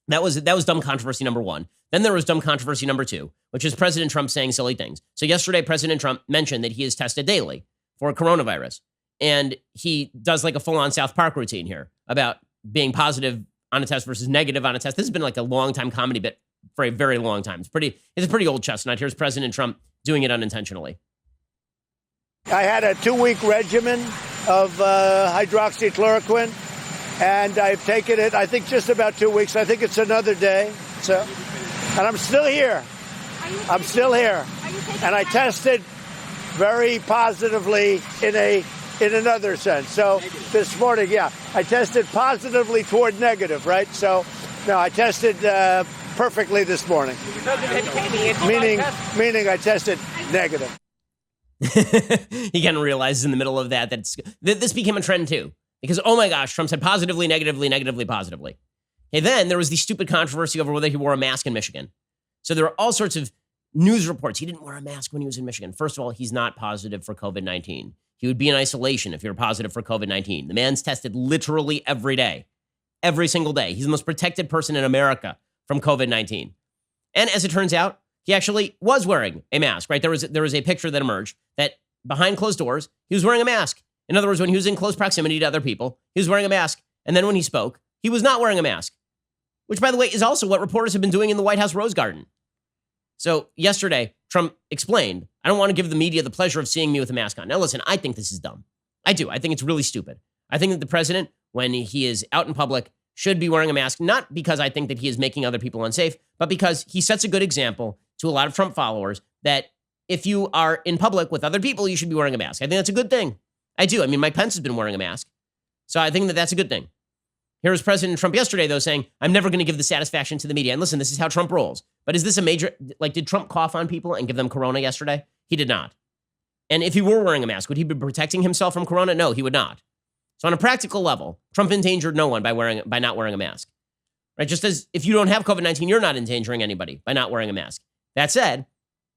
S1: that was dumb controversy number one. Then there was dumb controversy number two, which is President Trump saying silly things. So yesterday, President Trump mentioned that he is tested daily for coronavirus. And he does like a full-on South Park routine here about being positive on a test versus negative on a test. This has been like a long-time comedy bit for a very long time. It's a pretty old chestnut. Here's President Trump doing it unintentionally.
S3: I had a 2-week regimen of hydroxychloroquine, and I've taken it, I think, just about 2 weeks. I think it's another day. So, and I'm still here. I'm still here. And I tested very positively in another sense. So this morning, I tested positively toward negative, right? So, no, I tested perfectly this morning. Meaning I tested negative.
S1: He kind of realizes in the middle of that this became a trend too. Because, oh my gosh, Trump said positively, negatively, negatively, positively. And then there was the stupid controversy over whether he wore a mask in Michigan. So there are all sorts of news reports. He didn't wear a mask when he was in Michigan. First of all, he's not positive for COVID-19. He would be in isolation if you're positive for COVID-19. The man's tested literally every day, every single day. He's the most protected person in America from COVID-19. And as it turns out, he actually was wearing a mask, right? There was a picture that emerged that behind closed doors, he was wearing a mask. In other words, when he was in close proximity to other people, he was wearing a mask. And then when he spoke, he was not wearing a mask, which, by the way, is also what reporters have been doing in the White House Rose Garden. So yesterday, Trump explained, I don't want to give the media the pleasure of seeing me with a mask on. Now, listen, I think this is dumb. I do. I think it's really stupid. I think that the president, when he is out in public, should be wearing a mask, not because I think that he is making other people unsafe, but because he sets a good example to a lot of Trump followers that if you are in public with other people, you should be wearing a mask. I think that's a good thing. I do. I mean, Mike Pence has been wearing a mask. So I think that that's a good thing. Here was President Trump yesterday, though, saying, I'm never going to give the satisfaction to the media. And listen, this is how Trump rolls. But is this a major, did Trump cough on people and give them corona yesterday? He did not. And if he were wearing a mask, would he be protecting himself from corona? No, he would not. So on a practical level, Trump endangered no one by not wearing a mask. Right? Just as if you don't have COVID-19, you're not endangering anybody by not wearing a mask. That said,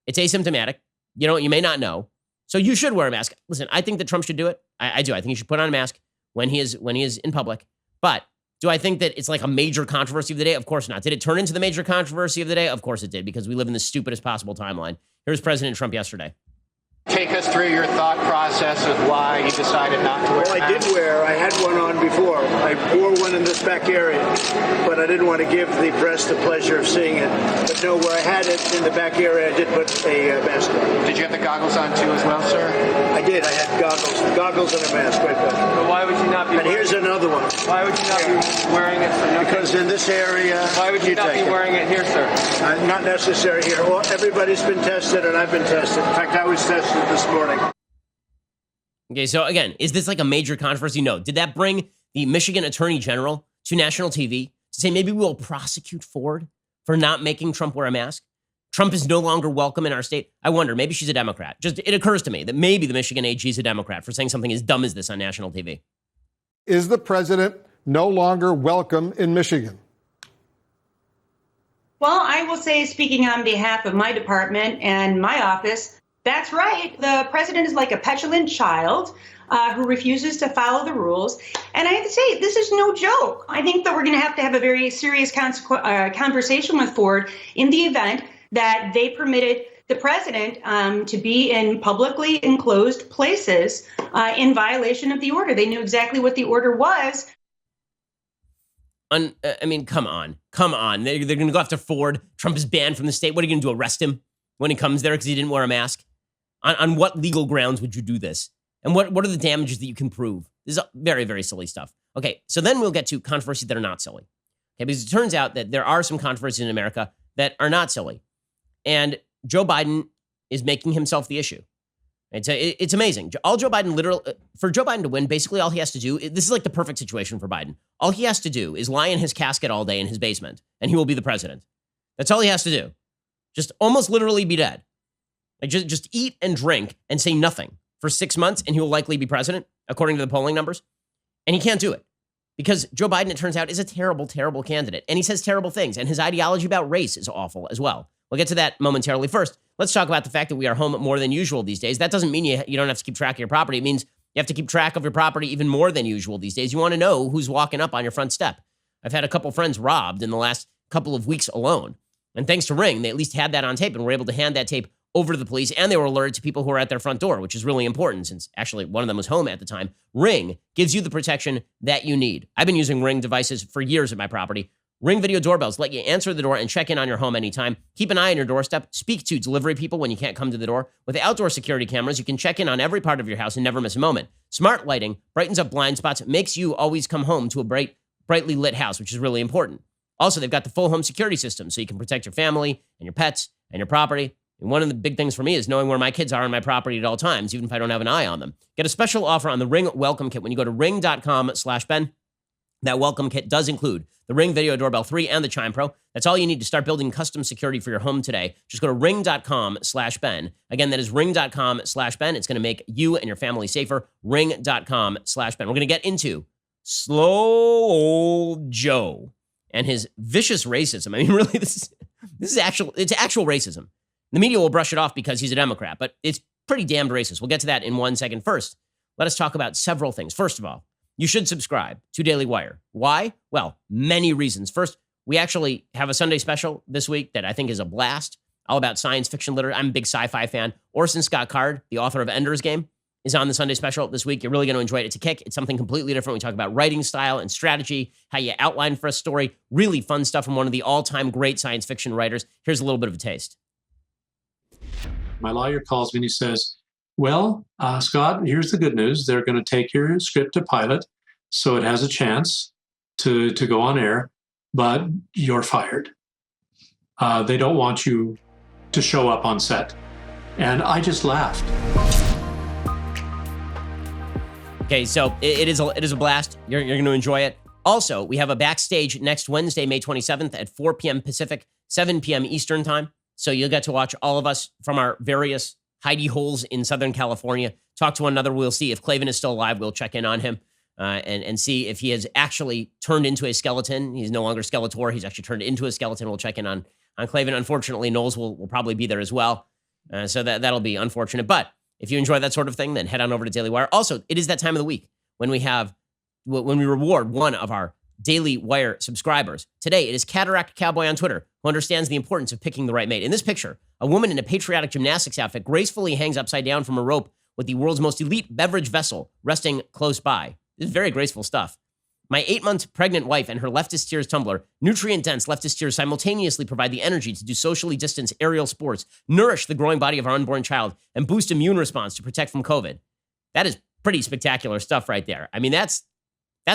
S1: it's asymptomatic. You may not know. So you should wear a mask. Listen, I think that Trump should do it. I do. I think he should put on a mask when he is in public. But do I think that it's like a major controversy of the day? Of course not. Did it turn into the major controversy of the day? Of course it did, because we live in the stupidest possible timeline. Here's President Trump yesterday.
S4: Take us through your thought process of why you decided not to wear a mask.
S3: I had one on before. I wore one in this back area, but I didn't want to give the press the pleasure of seeing it. But no, where I had it in the back area, I did put a mask on.
S4: Did you have the goggles on too as well, sir?
S3: I did. I had goggles and a mask right there.
S4: But why would you not be
S3: And here's another one.
S4: Why would you not be wearing it for nothing?
S3: Because in this area...
S4: Why would you not be wearing it here, sir?
S3: Not necessary here. Well, everybody's been tested, and I've been tested. In fact, I was tested this morning.
S1: Okay, so again, is this like a major controversy? No. Did that bring the Michigan Attorney General to national TV to say maybe we'll prosecute Ford for not making Trump wear a mask? Trump is no longer welcome in our state. I wonder, maybe she's a Democrat. Just it occurs to me that maybe the Michigan AG is a Democrat for saying something as dumb as this on national TV.
S5: Is the president no longer welcome in Michigan?
S6: Well, I will say, speaking on behalf of my department and my office, that's right. The president is like a petulant child who refuses to follow the rules. And I have to say, this is no joke. I think that we're going to have a very serious conversation with Ford in the event that they permitted the president to be in publicly enclosed places in violation of the order. They knew exactly what the order was.
S1: I mean, come on. They're going to go after Ford. Trump is banned from the state. What are you going to do, arrest him when he comes there because he didn't wear a mask? On what legal grounds would you do this? And what are the damages that you can prove? This is very, very silly stuff. Okay, so then we'll get to controversies that are not silly. Okay, because it turns out that there are some controversies in America that are not silly. And Joe Biden is making himself the issue. It's amazing. For Joe Biden to win, basically all he has to do, this is like the perfect situation for Biden. All he has to do is lie in his casket all day in his basement, and he will be the president. That's all he has to do. Just almost literally be dead. Like just eat and drink and say nothing for 6 months, and he will likely be president, according to the polling numbers. And he can't do it because Joe Biden, it turns out, is a terrible, terrible candidate. And he says terrible things. And his ideology about race is awful as well. We'll get to that momentarily. First, let's talk about the fact that we are home more than usual these days. That doesn't mean you don't have to keep track of your property. It means you have to keep track of your property even more than usual these days. You want to know who's walking up on your front step. I've had a couple friends robbed in the last couple of weeks alone. And thanks to Ring, they at least had that on tape and were able to hand that tape over to the police. And they were alerted to people who were at their front door, which is really important since actually one of them was home at the time. Ring gives you the protection that you need. I've been using Ring devices for years at my property. Ring video doorbells let you answer the door and check in on your home anytime. Keep an eye on your doorstep. Speak to delivery people when you can't come to the door. With outdoor security cameras, you can check in on every part of your house and never miss a moment. Smart lighting brightens up blind spots, makes you always come home to a brightly lit house, which is really important. Also, they've got the full home security system, so you can protect your family and your pets and your property. And one of the big things for me is knowing where my kids are on my property at all times, even if I don't have an eye on them. Get a special offer on the Ring Welcome Kit when you go to ring.com/Ben. That welcome kit does include the Ring Video Doorbell 3 and the Chime Pro. That's all you need to start building custom security for your home today. Just go to ring.com/Ben. Again, that is ring.com/Ben. It's going to make you and your family safer. Ring.com/Ben. We're going to get into slow old Joe and his vicious racism. I mean, really, this is actual racism. The media will brush it off because he's a Democrat, but it's pretty damned racist. We'll get to that in 1 second. First, let us talk about several things. First of all, you should subscribe to Daily Wire. Why? Well, many reasons. First, we actually have a Sunday special this week that I think is a blast, all about science fiction literature. I'm a big sci-fi fan. Orson Scott Card, the author of Ender's Game, is on the Sunday special this week. You're really going to enjoy it. It's a kick. It's something completely different. We talk about writing style and strategy, how you outline for a story. Really fun stuff from one of the all-time great science fiction writers. Here's a little bit of a taste.
S7: My lawyer calls me and he says, well, Scott, here's the good news. They're going to take your script to pilot, so it has a chance to go on air, but you're fired. They don't want you to show up on set. And I just laughed.
S1: Okay, so it is a blast. You're going to enjoy it. Also, we have a backstage next Wednesday, May 27th at 4 p.m. Pacific, 7 p.m. Eastern time. So you'll get to watch all of us from our various hidey holes in Southern California talk to one another. We'll see if Klavan is still alive. We'll check in on him and see if he has actually turned into a skeleton. He's no longer Skeletor. He's actually turned into a skeleton. We'll check in on Klavan. Unfortunately, Knowles will probably be there as well. So that'll be unfortunate. But if you enjoy that sort of thing, then head on over to Daily Wire. Also, it is that time of the week when we reward one of our Daily Wire subscribers. Today, it is Cataract Cowboy on Twitter, who understands the importance of picking the right mate. In this picture, a woman in a patriotic gymnastics outfit gracefully hangs upside down from a rope with the world's most elite beverage vessel resting close by. This is very graceful stuff. My 8-month pregnant wife and her leftist tears tumbler, nutrient-dense leftist tears simultaneously provide the energy to do socially distanced aerial sports, nourish the growing body of our unborn child, and boost immune response to protect from COVID. That is pretty spectacular stuff right there. I mean, that's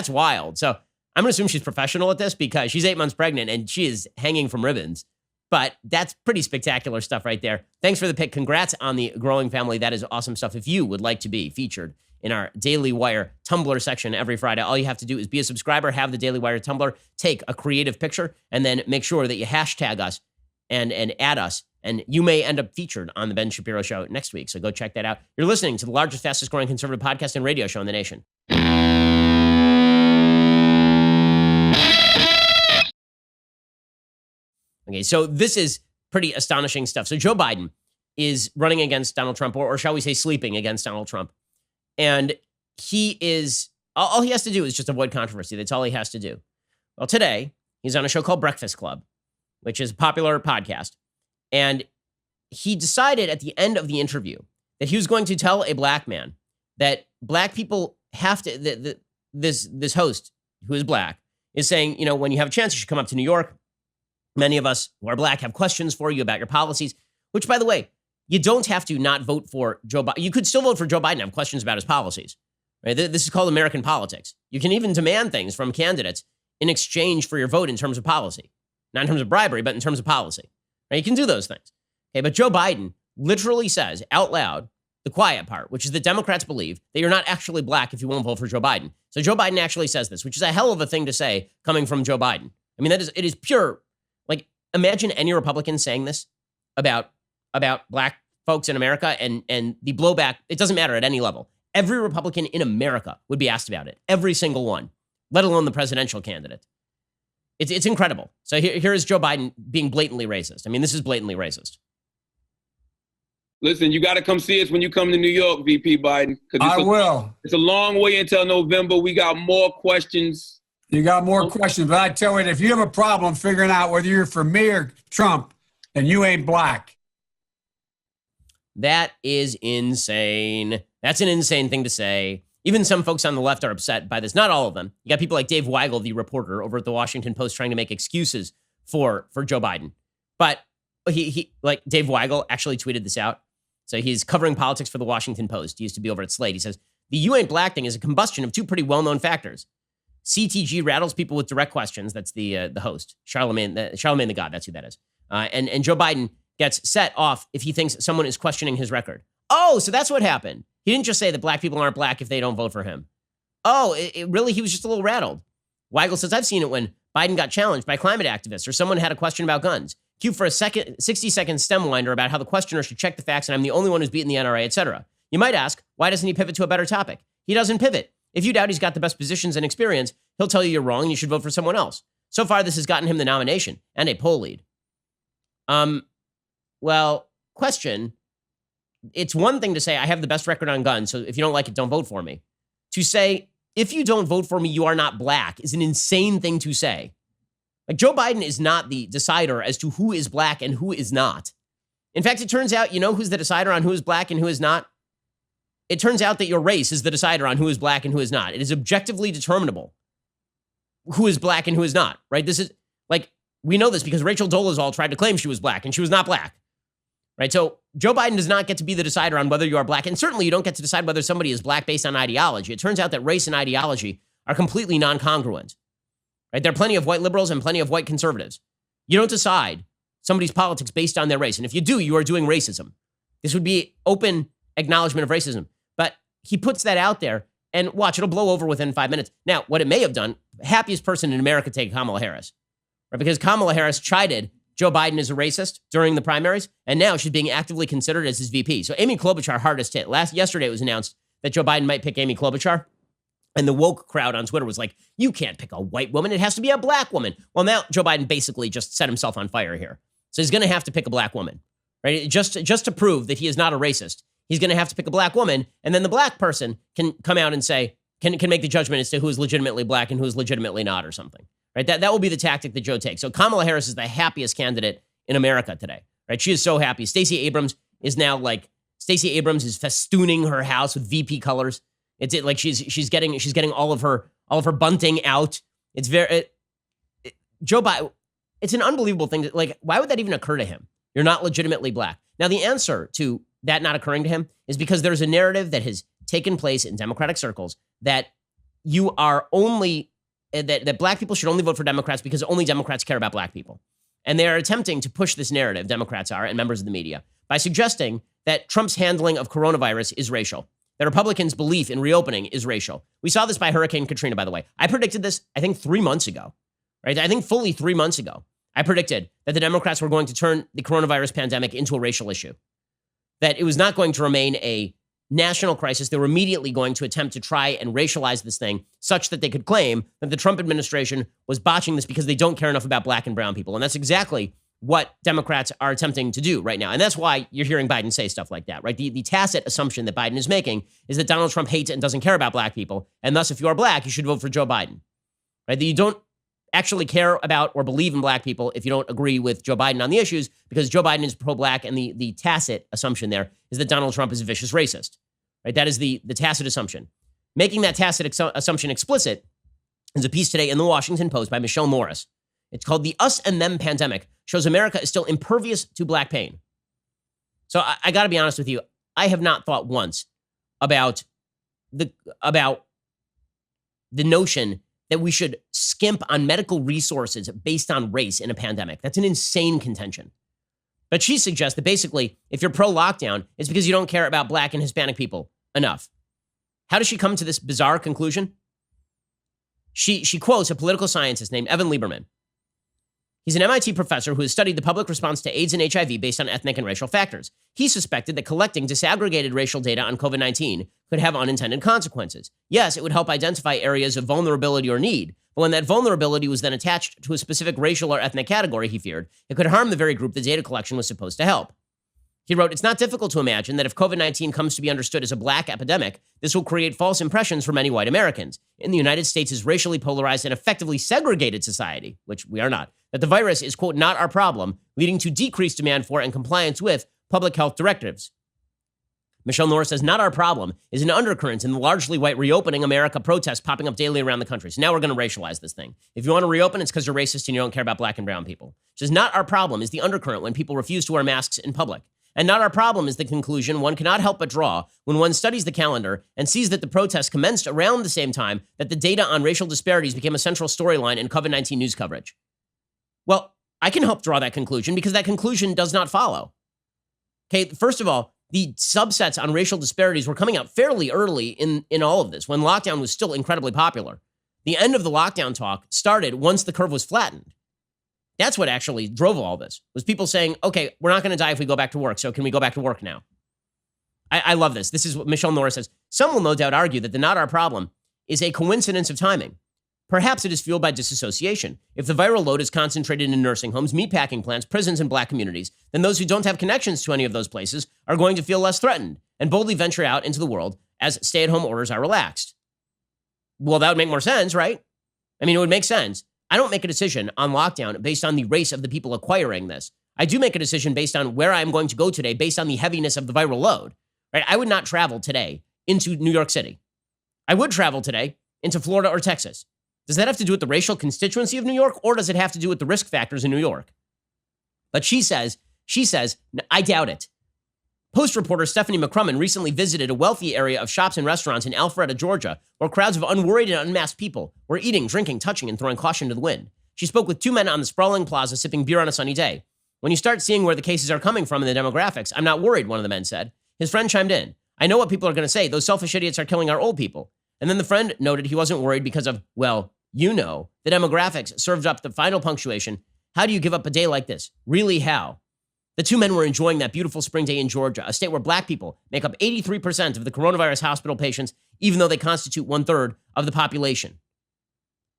S1: wild. So I'm going to assume she's professional at this because she's 8 months pregnant and she is hanging from ribbons. But that's pretty spectacular stuff right there. Thanks for the pick. Congrats on the growing family. That is awesome stuff. If you would like to be featured in our Daily Wire Tumblr section every Friday, all you have to do is be a subscriber, have the Daily Wire Tumblr, take a creative picture, and then make sure that you hashtag us and add us. And you may end up featured on the Ben Shapiro Show next week. So go check that out. You're listening to the largest, fastest growing conservative podcast and radio show in the nation. Okay, so this is pretty astonishing stuff. So Joe Biden is running against Donald Trump, or shall we say sleeping against Donald Trump. And all he has to do is just avoid controversy. That's all he has to do. Well, today, he's on a show called Breakfast Club, which is a popular podcast. And he decided at the end of the interview that he was going to tell a black man that black people have to, this host who is black is saying, when you have a chance, you should come up to New York. Many of us who are black have questions for you about your policies, which, by the way, you don't have to not vote for Joe Biden. You could still vote for Joe Biden and have questions about his policies. Right? This is called American politics. You can even demand things from candidates in exchange for your vote in terms of policy. Not in terms of bribery, but in terms of policy. Right? You can do those things. Okay, but Joe Biden literally says out loud the quiet part, which is that Democrats believe that you're not actually black if you won't vote for Joe Biden. So Joe Biden actually says this, which is a hell of a thing to say coming from Joe Biden. I mean, it is pure. Like, imagine any Republican saying this. about black folks in America and the blowback, it doesn't matter at any level. Every Republican in America would be asked about it. Every single one, let alone the presidential candidate. It's incredible. So here is Joe Biden being blatantly racist. I mean, this is blatantly racist.
S8: Listen, you got to come see us when you come to New York, VP Biden.
S9: I will.
S8: It's a long way until November. We got more questions.
S9: You got more questions, but I tell you, if you have a problem figuring out whether you're for me or Trump, then you ain't black.
S1: That is insane. That's an insane thing to say. Even some folks on the left are upset by this. Not all of them. You got people like Dave Weigel, the reporter over at the Washington Post, trying to make excuses for Joe Biden. But he like Dave Weigel actually tweeted this out. So he's covering politics for the Washington Post. He used to be over at Slate. He says, the "you ain't black" thing is a combustion of two pretty well-known factors. CTG rattles people with direct questions. That's the host, Charlemagne the God. That's who that is. And Joe Biden gets set off if he thinks someone is questioning his record. Oh, so that's what happened. He didn't just say that black people aren't black if they don't vote for him. Oh, really? He was just a little rattled. Weigel says, I've seen it when Biden got challenged by climate activists or someone had a question about guns. Cue for a 60-second stem winder about how the questioner should check the facts and I'm the only one who's beaten the NRA, etc. You might ask, why doesn't he pivot to a better topic? He doesn't pivot. If you doubt he's got the best positions and experience, he'll tell you you're wrong and you should vote for someone else. So far, this has gotten him the nomination and a poll lead. Well, question. It's one thing to say, I have the best record on guns, so if you don't like it, don't vote for me. To say, if you don't vote for me, you are not black is an insane thing to say. Like, Joe Biden is not the decider as to who is black and who is not. In fact, it turns out, you know who's the decider on who is black and who is not? It turns out that your race is the decider on who is black and who is not. It is objectively determinable who is black and who is not, right? This is, like, we know this because Rachel Dolezal tried to claim she was black and she was not black, right? So Joe Biden does not get to be the decider on whether you are black. And certainly you don't get to decide whether somebody is black based on ideology. It turns out that race and ideology are completely non-congruent. Right? There are plenty of white liberals and plenty of white conservatives. You don't decide somebody's politics based on their race. And if you do, you are doing racism. This would be open acknowledgement of racism. But he puts that out there and watch, it'll blow over within 5 minutes. Now, what it may have done, happiest person in America take Kamala Harris. Right? Because Kamala Harris chided Joe Biden as a racist during the primaries, and now she's being actively considered as his VP. So Amy Klobuchar, hardest hit. Yesterday it was announced that Joe Biden might pick Amy Klobuchar. And the woke crowd on Twitter was like, you can't pick a white woman. It has to be a black woman. Well, now Joe Biden basically just set himself on fire here. So he's going to have to pick a black woman, right? Just to prove that he is not a racist. He's going to have to pick a black woman. And then the black person can come out and say, can make the judgment as to who is legitimately black and who is legitimately not or something, right? That will be the tactic that Joe takes. So Kamala Harris is the happiest candidate in America today, right? She is so happy. Stacey Abrams is festooning her house with VP colors. It's like she's getting all of her bunting out. It's Joe Biden. It's an unbelievable thing. Like, why would that even occur to him? You're not legitimately black. Now, the answer to that not occurring to him is because there's a narrative that has taken place in Democratic circles that you are only that black people should only vote for Democrats because only Democrats care about black people, and they are attempting to push this narrative. Democrats are, and members of the media, by suggesting that Trump's handling of coronavirus is racial. That Republicans' belief in reopening is racial. We saw this by Hurricane Katrina, by the way. I predicted this, I think, 3 months ago, right? I think fully 3 months ago. I predicted that the Democrats were going to turn the coronavirus pandemic into a racial issue, that it was not going to remain a national crisis. They were immediately going to attempt to try and racialize this thing such that they could claim that the Trump administration was botching this because they don't care enough about black and brown people. And that's exactly what Democrats are attempting to do right now. And that's why you're hearing Biden say stuff like that, right? The tacit assumption that Biden is making is that Donald Trump hates and doesn't care about black people. And thus, if you are black, you should vote for Joe Biden, right? That you don't actually care about or believe in black people if you don't agree with Joe Biden on the issues, because Joe Biden is pro-black. And the tacit assumption there is that Donald Trump is a vicious racist, right? That is the tacit assumption. Making that tacit assumption explicit is a piece today in the Washington Post by Michelle Morris. It's called "The Us and Them Pandemic Shows America is Still Impervious to Black Pain." So I got to be honest with you. I have not thought once about the notion that we should skimp on medical resources based on race in a pandemic. That's an insane contention. But she suggests that basically, if you're pro-lockdown, it's because you don't care about black and Hispanic people enough. How does she come to this bizarre conclusion? She quotes a political scientist named Evan Lieberman. He's an MIT professor who has studied the public response to AIDS and HIV based on ethnic and racial factors. He suspected that collecting disaggregated racial data on COVID-19 could have unintended consequences. Yes, it would help identify areas of vulnerability or need, but when that vulnerability was then attached to a specific racial or ethnic category, he feared, it could harm the very group the data collection was supposed to help. He wrote, "It's not difficult to imagine that if COVID-19 comes to be understood as a black epidemic, this will create false impressions for many white Americans. In the United States' racially polarized and effectively segregated society," which we are not, "that the virus is, quote, not our problem, leading to decreased demand for and compliance with public health directives." Michelle Norris says, "Not our problem" is an undercurrent in the largely white reopening America protests popping up daily around the country. So now we're going to racialize this thing. If you want to reopen, it's because you're racist and you don't care about black and brown people. She says, "Not our problem" is the undercurrent when people refuse to wear masks in public. And not our problem is the conclusion one cannot help but draw when one studies the calendar and sees that the protests commenced around the same time that the data on racial disparities became a central storyline in COVID-19 news coverage. Well, I can help draw that conclusion because that conclusion does not follow. Okay, first of all, the subsets on racial disparities were coming out fairly early in all of this, when lockdown was still incredibly popular. The end of the lockdown talk started once the curve was flattened. That's what actually drove all this, was people saying, okay, we're not going to die if we go back to work, so can we go back to work now? I love this. This is what Michelle Norris says. "Some will no doubt argue that the not our problem is a coincidence of timing. Perhaps it is fueled by disassociation. If the viral load is concentrated in nursing homes, meatpacking plants, prisons, and black communities, then those who don't have connections to any of those places are going to feel less threatened and boldly venture out into the world as stay-at-home orders are relaxed." Well, that would make more sense, right? I mean, it would make sense. I don't make a decision on lockdown based on the race of the people acquiring this. I do make a decision based on where I'm going to go today based on the heaviness of the viral load, right? I would not travel today into New York City. I would travel today into Florida or Texas. Does that have to do with the racial constituency of New York, or does it have to do with the risk factors in New York? But she says, I doubt it. Post reporter Stephanie McCrumman recently visited a wealthy area of shops and restaurants in Alpharetta, Georgia, where crowds of unworried and unmasked people were eating, drinking, touching, and throwing caution to the wind. She spoke with two men on the sprawling plaza sipping beer on a sunny day. "When you start seeing where the cases are coming from in the demographics, I'm not worried," one of the men said. His friend chimed in. "I know what people are going to say. Those selfish idiots are killing our old people." And then the friend noted he wasn't worried because of, well, you know, the demographics served up the final punctuation. "How do you give up a day like this? Really, how?" The two men were enjoying that beautiful spring day in Georgia, a state where black people make up 83% of the coronavirus hospital patients, even though they constitute 1/3 of the population.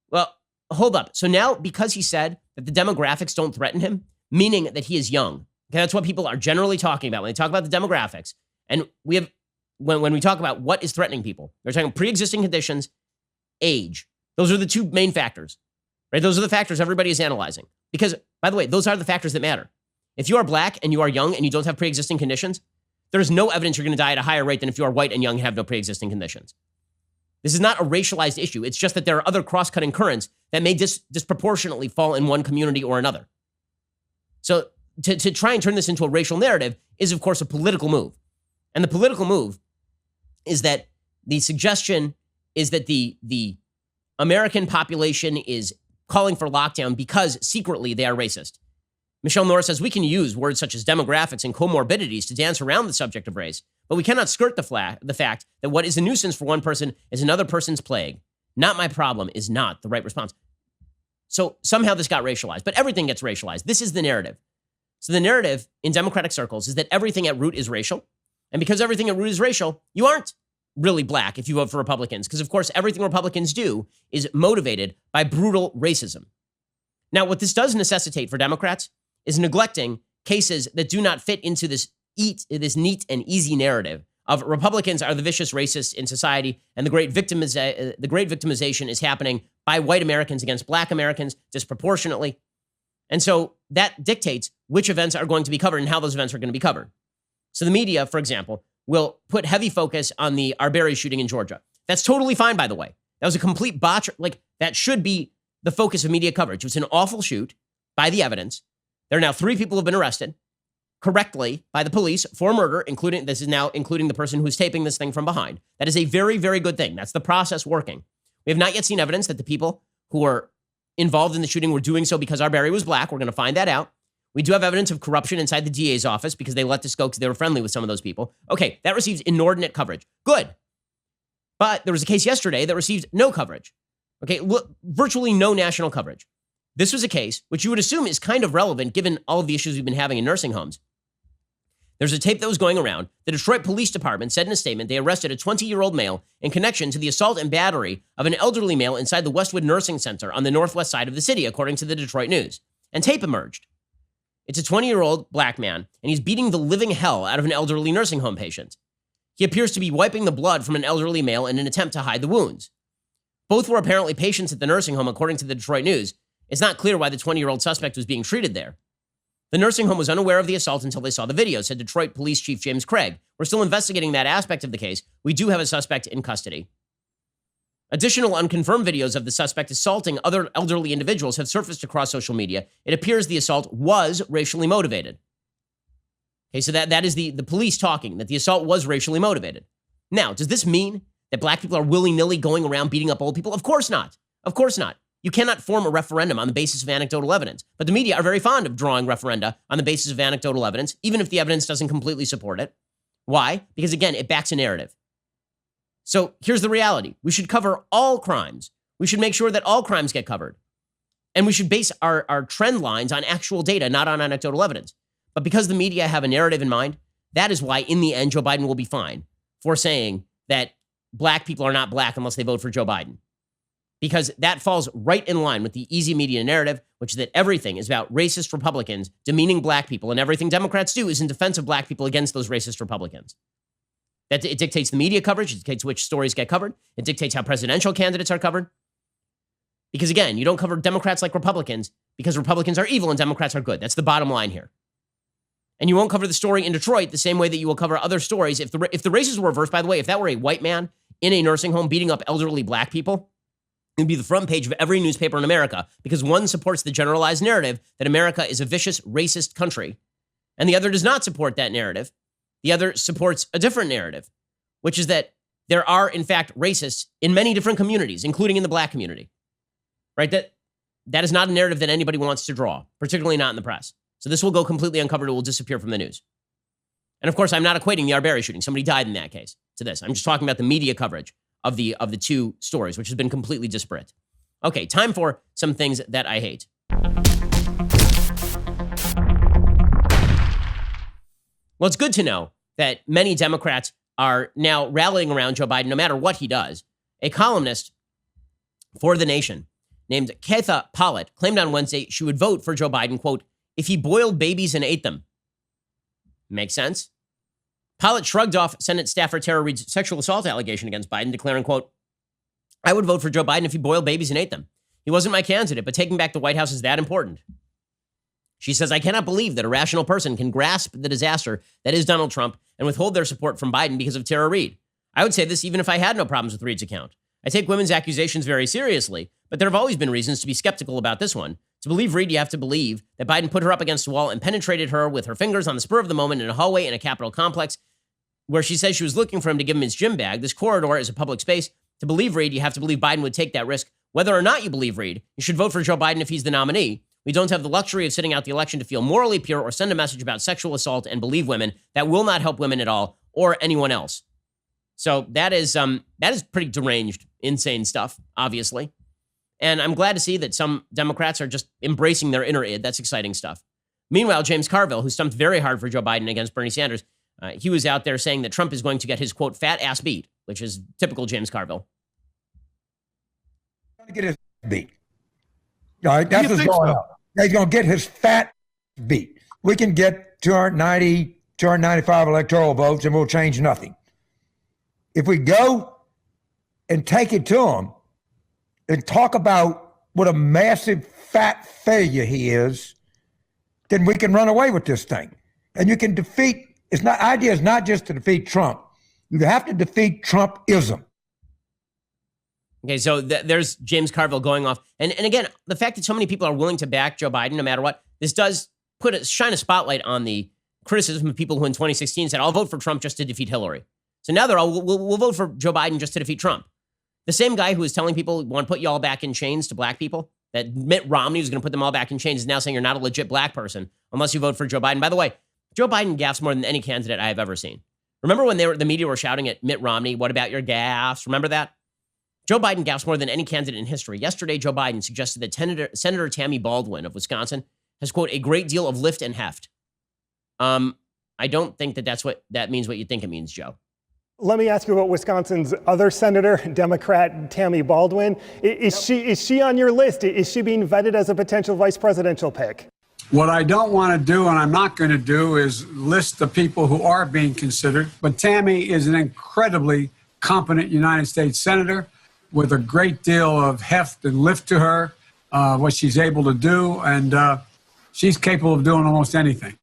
S1: Well, hold up. So now, because he said that the demographics don't threaten him, meaning that he is young, okay, that's what people are generally talking about when they talk about the demographics. And we have, when we talk about what is threatening people, they're talking pre-existing conditions, age. Those are the two main factors, right? Those are the factors everybody is analyzing. Because, by the way, those are the factors that matter. If you are black and you are young and you don't have pre-existing conditions, there's no evidence you're going to die at a higher rate than if you are white and young and have no pre-existing conditions. This is not a racialized issue. It's just that there are other cross-cutting currents that may disproportionately fall in one community or another. So to try and turn this into a racial narrative is, of course, a political move. And the political move is that the suggestion is that the American population is calling for lockdown because secretly they are racist. Michelle Norris says, "We can use words such as demographics and comorbidities to dance around the subject of race, but we cannot skirt the fact that what is a nuisance for one person is another person's plague. Not my problem is not the right response." So somehow this got racialized, but everything gets racialized. This is the narrative. So the narrative in Democratic circles is that everything at root is racial. And because everything at root is racial, you aren't really black if you vote for Republicans, because of course everything Republicans do is motivated by brutal racism. Now, what this does necessitate for Democrats is neglecting cases that do not fit into this neat and easy narrative of Republicans are the vicious racists in society, and the great victimization is happening by white Americans against black Americans disproportionately. And so that dictates which events are going to be covered and how those events are going to be covered. So the media, for example, will put heavy focus on the Arbery shooting in Georgia. That's totally fine, by the way. That was a complete botch. Like, that should be the focus of media coverage. It was an awful shoot by the evidence. There are now 3 people who have been arrested correctly by the police for murder, including the person who's taping this thing from behind. That is a very, very good thing. That's the process working. We have not yet seen evidence that the people who were involved in the shooting were doing so because Arbery was black. We're going to find that out. We do have evidence of corruption inside the DA's office because they let this go because they were friendly with some of those people. Okay, that receives inordinate coverage. Good. But there was a case yesterday that received no coverage. Okay, virtually no national coverage. This was a case which you would assume is kind of relevant given all of the issues we've been having in nursing homes. There's a tape that was going around. The Detroit Police Department said in a statement they arrested a 20-year-old male in connection to the assault and battery of an elderly male inside the Westwood Nursing Center on the northwest side of the city, according to the Detroit News. And tape emerged. It's a 20-year-old black man, and he's beating the living hell out of an elderly nursing home patient. He appears to be wiping the blood from an elderly male in an attempt to hide the wounds. Both were apparently patients at the nursing home, according to the Detroit News. It's not clear why the 20-year-old suspect was being treated there. The nursing home was unaware of the assault until they saw the video, said Detroit Police Chief James Craig. We're still investigating that aspect of the case. We do have a suspect in custody. Additional unconfirmed videos of the suspect assaulting other elderly individuals have surfaced across social media. It appears the assault was racially motivated. Okay, so that is the police talking, that the assault was racially motivated. Now, does this mean that black people are willy-nilly going around beating up old people? Of course not. Of course not. You cannot form a referendum on the basis of anecdotal evidence. But the media are very fond of drawing referenda on the basis of anecdotal evidence, even if the evidence doesn't completely support it. Why? Because, again, it backs a narrative. So here's the reality. We should cover all crimes. We should make sure that all crimes get covered. And we should base our trend lines on actual data, not on anecdotal evidence. But because the media have a narrative in mind, that is why, in the end, Joe Biden will be fine for saying that black people are not black unless they vote for Joe Biden. Because that falls right in line with the easy media narrative, which is that everything is about racist Republicans demeaning black people, and everything Democrats do is in defense of black people against those racist Republicans. That it dictates the media coverage, it dictates which stories get covered, it dictates how presidential candidates are covered. Because again, you don't cover Democrats like Republicans because Republicans are evil and Democrats are good. That's the bottom line here. And you won't cover the story in Detroit the same way that you will cover other stories. If the races were reversed, by the way, if that were a white man in a nursing home beating up elderly black people, it would be the front page of every newspaper in America because one supports the generalized narrative that America is a vicious, racist country, and the other does not support that narrative. The other supports a different narrative, which is that there are, in fact, racists in many different communities, including in the black community, right? That is not a narrative that anybody wants to draw, particularly not in the press. So this will go completely uncovered. It will disappear from the news. And of course, I'm not equating the Arbery shooting. Somebody died in that case to this. I'm just talking about the media coverage of the two stories, which has been completely disparate. Okay, time for some things that I hate. Well, it's good to know that many Democrats are now rallying around Joe Biden, no matter what he does. A columnist for The Nation named Ketha Pollitt claimed on Wednesday she would vote for Joe Biden, quote, if he boiled babies and ate them. Makes sense. Pollitt shrugged off Senate staffer Tara Reade's sexual assault allegation against Biden, declaring, quote, I would vote for Joe Biden if he boiled babies and ate them. He wasn't my candidate, but taking back the White House is that important. She says, I cannot believe that a rational person can grasp the disaster that is Donald Trump and withhold their support from Biden because of Tara Reade. I would say this even if I had no problems with Reade's account. I take women's accusations very seriously, but there have always been reasons to be skeptical about this one. To believe Reade, you have to believe that Biden put her up against a wall and penetrated her with her fingers on the spur of the moment in a hallway in a Capitol complex where she says she was looking for him to give him his gym bag. This corridor is a public space. To believe Reade, you have to believe Biden would take that risk. Whether or not you believe Reade, you should vote for Joe Biden if he's the nominee. We don't have the luxury of sitting out the election to feel morally pure or send a message about sexual assault and believe women. That will not help women at all or anyone else. So that is pretty deranged, insane stuff, obviously. And I'm glad to see that some Democrats are just embracing their inner id. That's exciting stuff. Meanwhile, James Carville, who stumped very hard for Joe Biden against Bernie Sanders, he was out there saying that Trump is going to get his, quote, fat ass beat, which is typical James Carville.
S10: Get his beat. All right, that's what's going on. He's going to get his fat beat. We can get 290, 295 electoral votes and we'll change nothing. If we go and take it to him and talk about what a massive fat failure he is, then we can run away with this thing. And you can defeat, idea is not just to defeat Trump. You have to defeat Trumpism.
S1: Okay, so there's James Carville going off. And again, the fact that so many people are willing to back Joe Biden no matter what, this does shine a spotlight on the criticism of people who in 2016 said, I'll vote for Trump just to defeat Hillary. So now they're all, we'll vote for Joe Biden just to defeat Trump. The same guy who was telling people, want to put you all back in chains to black people, that Mitt Romney was going to put them all back in chains, is now saying you're not a legit black person unless you vote for Joe Biden. By the way, Joe Biden gaffes more than any candidate I have ever seen. Remember when the media were shouting at Mitt Romney, what about your gaffes? Remember that? Joe Biden gaps more than any candidate in history. Yesterday, Joe Biden suggested that Senator Tammy Baldwin of Wisconsin has, quote, a great deal of lift and heft. I don't think that means what you think it means, Joe.
S11: Let me ask you about Wisconsin's other senator, Democrat Tammy Baldwin. Is she on your list? Is she being vetted as a potential vice presidential pick?
S9: What I don't want to do, and I'm not going to do, is list the people who are being considered. But Tammy is an incredibly competent United States senator with a great deal of heft and lift to her, what she's able to do, and she's capable of doing almost anything.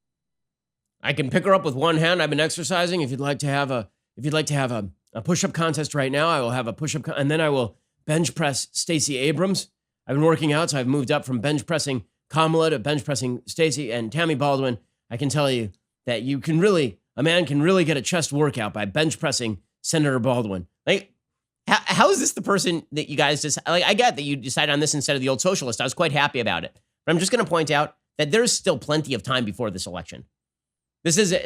S1: I can pick her up with one hand. I've been exercising. If you'd like to have a push-up contest right now, I will have a push-up, and then I will bench press Stacey Abrams. I've been working out, so I've moved up from bench pressing Kamala to bench pressing Stacey and Tammy Baldwin. I can tell you that a man can really get a chest workout by bench pressing Senator Baldwin. Like, how is this the person that you guys just, like, I get that you decided on this instead of the old socialist. I was quite happy about it. But I'm just going to point out that there's still plenty of time before this election. This is,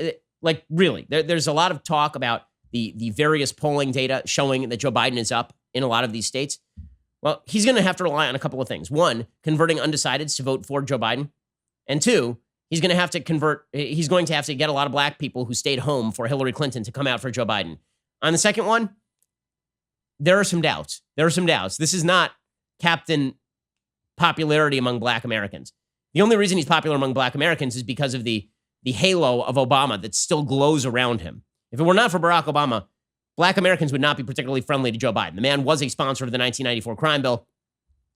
S1: like, really, there's a lot of talk about the various polling data showing that Joe Biden is up in a lot of these states. Well, he's going to have to rely on a couple of things. One, converting undecideds to vote for Joe Biden. And two, he's going to have to get a lot of black people who stayed home for Hillary Clinton to come out for Joe Biden. On the second one, there are some doubts. This is not Captain Popularity among black Americans. The only reason he's popular among black Americans is because of the halo of Obama that still glows around him. If it were not for Barack Obama, black Americans would not be particularly friendly to Joe Biden. The man was a sponsor of the 1994 crime bill.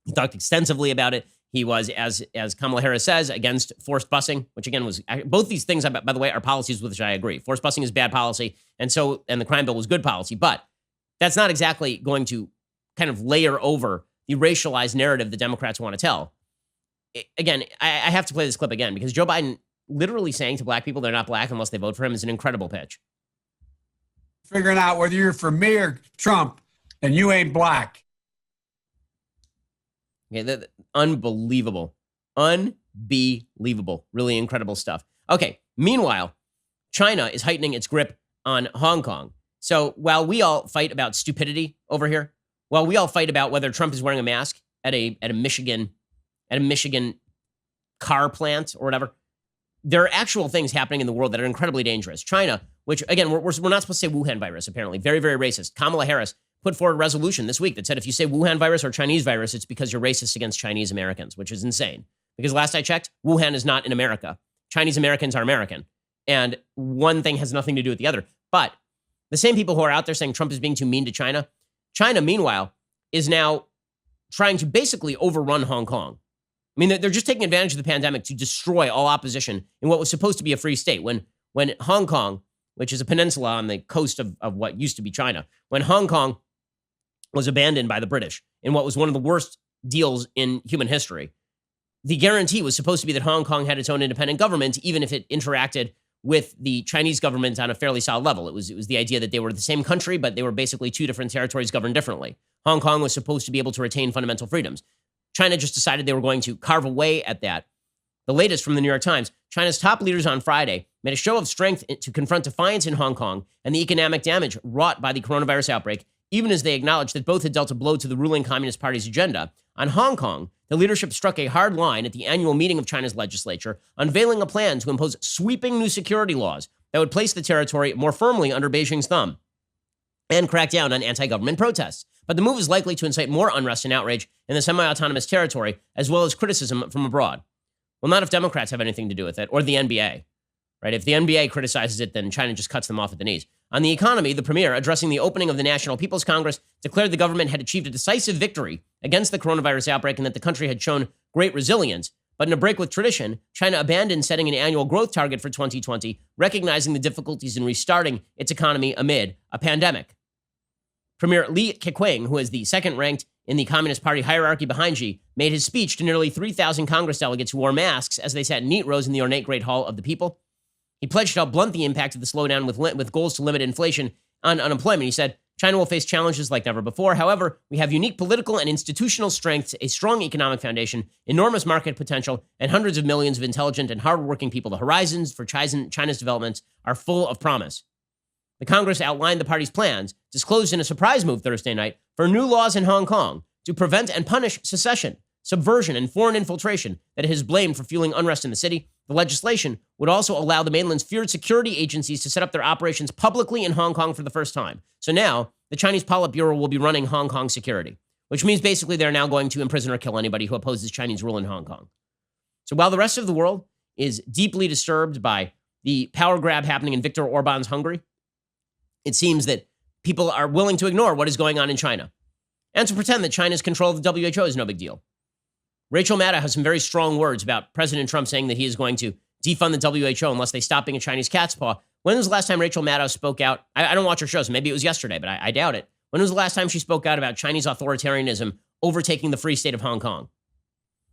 S1: He talked extensively about it. He was, as Kamala Harris says, against forced busing, which again was, both these things, by the way, are policies with which I agree. Forced busing is bad policy, and the crime bill was good policy. But that's not exactly going to kind of layer over the racialized narrative the Democrats want to tell. Again, I have to play this clip again because Joe Biden literally saying to black people they're not black unless they vote for him is an incredible pitch.
S9: Figuring out whether you're for me or Trump, and you ain't black.
S1: Okay, unbelievable. Really incredible stuff. Okay, meanwhile, China is heightening its grip on Hong Kong. So while we all fight about stupidity over here, while we all fight about whether Trump is wearing a mask at a Michigan car plant or whatever, there are actual things happening in the world that are incredibly dangerous. China, which, again, we're not supposed to say Wuhan virus, apparently. Very, very racist. Kamala Harris put forward a resolution this week that said if you say Wuhan virus or Chinese virus, it's because you're racist against Chinese Americans, which is insane. Because last I checked, Wuhan is not in America. Chinese Americans are American. And one thing has nothing to do with the other. But the same people who are out there saying Trump is being too mean to China, China, meanwhile, is now trying to basically overrun Hong Kong. I mean, they're just taking advantage of the pandemic to destroy all opposition in what was supposed to be a free state. When Hong Kong, which is a peninsula on the coast of what used to be China, when Hong Kong was abandoned by the British in what was one of the worst deals in human history, the guarantee was supposed to be that Hong Kong had its own independent government, even if it interacted with the Chinese government on a fairly solid level. It was the idea that they were the same country, but they were basically two different territories governed differently. Hong Kong was supposed to be able to retain fundamental freedoms. China just decided they were going to carve away at that. The latest from the New York Times, China's top leaders on Friday made a show of strength to confront defiance in Hong Kong and the economic damage wrought by the coronavirus outbreak, even as they acknowledged that both had dealt a blow to the ruling Communist Party's agenda. On Hong Kong, the leadership struck a hard line at the annual meeting of China's legislature, unveiling a plan to impose sweeping new security laws that would place the territory more firmly under Beijing's thumb and crack down on anti-government protests. But the move is likely to incite more unrest and outrage in the semi-autonomous territory, as well as criticism from abroad. Well, not if Democrats have anything to do with it, or the NBA, right? If the NBA criticizes it, then China just cuts them off at the knees. On the economy, the premier, addressing the opening of the National People's Congress, declared the government had achieved a decisive victory against the coronavirus outbreak and that the country had shown great resilience. But in a break with tradition, China abandoned setting an annual growth target for 2020, recognizing the difficulties in restarting its economy amid a pandemic. Premier Li Keqiang, who is the second ranked in the Communist Party hierarchy behind Xi, made his speech to nearly 3,000 Congress delegates who wore masks as they sat in neat rows in the ornate Great Hall of the People. He pledged to help blunt the impact of the slowdown with goals to limit inflation and unemployment. He said, China will face challenges like never before. However, we have unique political and institutional strengths, a strong economic foundation, enormous market potential, and hundreds of millions of intelligent and hardworking people. The horizons for China's developments are full of promise. The Congress outlined the party's plans, disclosed in a surprise move Thursday night, for new laws in Hong Kong to prevent and punish secession, subversion, and foreign infiltration that it has blamed for fueling unrest in the city. The legislation would also allow the mainland's feared security agencies to set up their operations publicly in Hong Kong for the first time. So now, the Chinese Politburo will be running Hong Kong security, which means basically they're now going to imprison or kill anybody who opposes Chinese rule in Hong Kong. So while the rest of the world is deeply disturbed by the power grab happening in Viktor Orban's Hungary, it seems that people are willing to ignore what is going on in China and to pretend that China's control of the WHO is no big deal. Rachel Maddow has some very strong words about President Trump saying that he is going to defund the WHO unless they stop being a Chinese cat's paw. When was the last time Rachel Maddow spoke out? I don't watch her shows. Maybe it was yesterday, but I doubt it. When was the last time she spoke out about Chinese authoritarianism overtaking the free state of Hong Kong?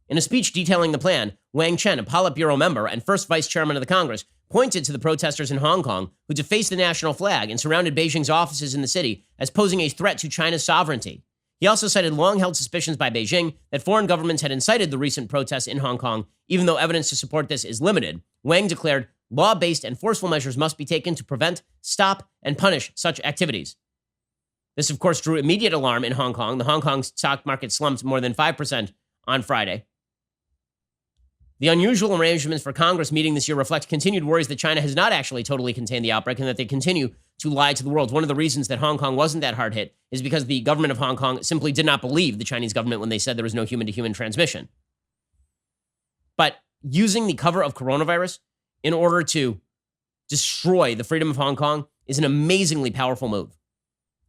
S1: In a speech detailing the plan, Wang Chen, a Politburo member and first vice chairman of the Congress, pointed to the protesters in Hong Kong who defaced the national flag and surrounded Beijing's offices in the city as posing a threat to China's sovereignty. He also cited long-held suspicions by Beijing that foreign governments had incited the recent protests in Hong Kong. Even though evidence to support this is limited, Wang declared law-based and forceful measures must be taken to prevent, stop, and punish such activities. This, of course, drew immediate alarm in Hong Kong. The Hong Kong stock market slumped more than 5% on Friday. The unusual arrangements for Congress meeting this year reflect continued worries that China has not actually totally contained the outbreak and that they continue to lie to the world. One of the reasons that Hong Kong wasn't that hard hit is because the government of Hong Kong simply did not believe the Chinese government when they said there was no human-to-human transmission. But using the cover of coronavirus in order to destroy the freedom of Hong Kong is an amazingly powerful move.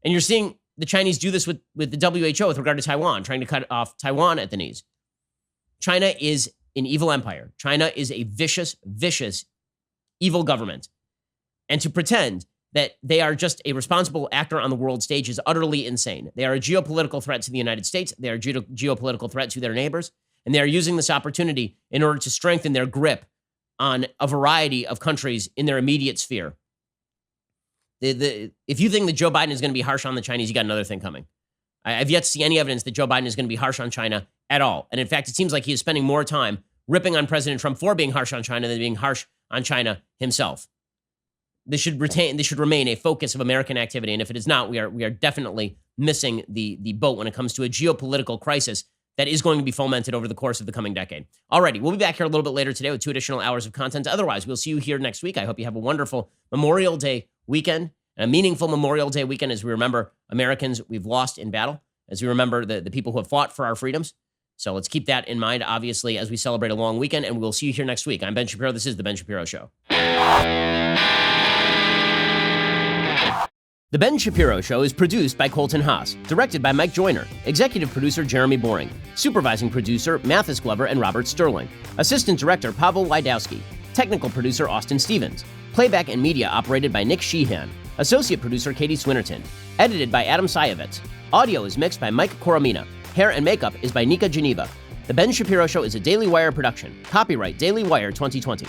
S1: And you're seeing the Chinese do this with the WHO with regard to Taiwan, trying to cut off Taiwan at the knees. China is an evil empire. China is a vicious, vicious, evil government. And to pretend that they are just a responsible actor on the world stage is utterly insane. They are a geopolitical threat to the United States. They are a geopolitical threat to their neighbors. And they are using this opportunity in order to strengthen their grip on a variety of countries in their immediate sphere. If you think that Joe Biden is going to be harsh on the Chinese, you got another thing coming. I've yet to see any evidence that Joe Biden is going to be harsh on China at all. And in fact, it seems like he is spending more time ripping on President Trump for being harsh on China than being harsh on China himself. This should remain a focus of American activity. And if it is not, we are definitely missing the boat when it comes to a geopolitical crisis that is going to be fomented over the course of the coming decade. Alrighty, we'll be back here a little bit later today with 2 additional hours of content. Otherwise, we'll see you here next week. I hope you have a wonderful Memorial Day weekend, and a meaningful Memorial Day weekend as we remember Americans we've lost in battle, as we remember the people who have fought for our freedoms. So let's keep that in mind, obviously, as we celebrate a long weekend, and we'll see you here next week. I'm Ben Shapiro. This is The Ben Shapiro Show. The Ben Shapiro Show is produced by Colton Haas, directed by Mike Joyner, executive producer Jeremy Boring, supervising producer Mathis Glover and Robert Sterling, assistant director Pavel Wydowski, technical producer Austin Stevens, playback and media operated by Nick Sheehan, associate producer Katie Swinnerton, edited by Adam Sayevitz. Audio is mixed by Mike Coromina. Hair and makeup is by Nika Geneva. The Ben Shapiro Show is a Daily Wire production. Copyright Daily Wire 2020.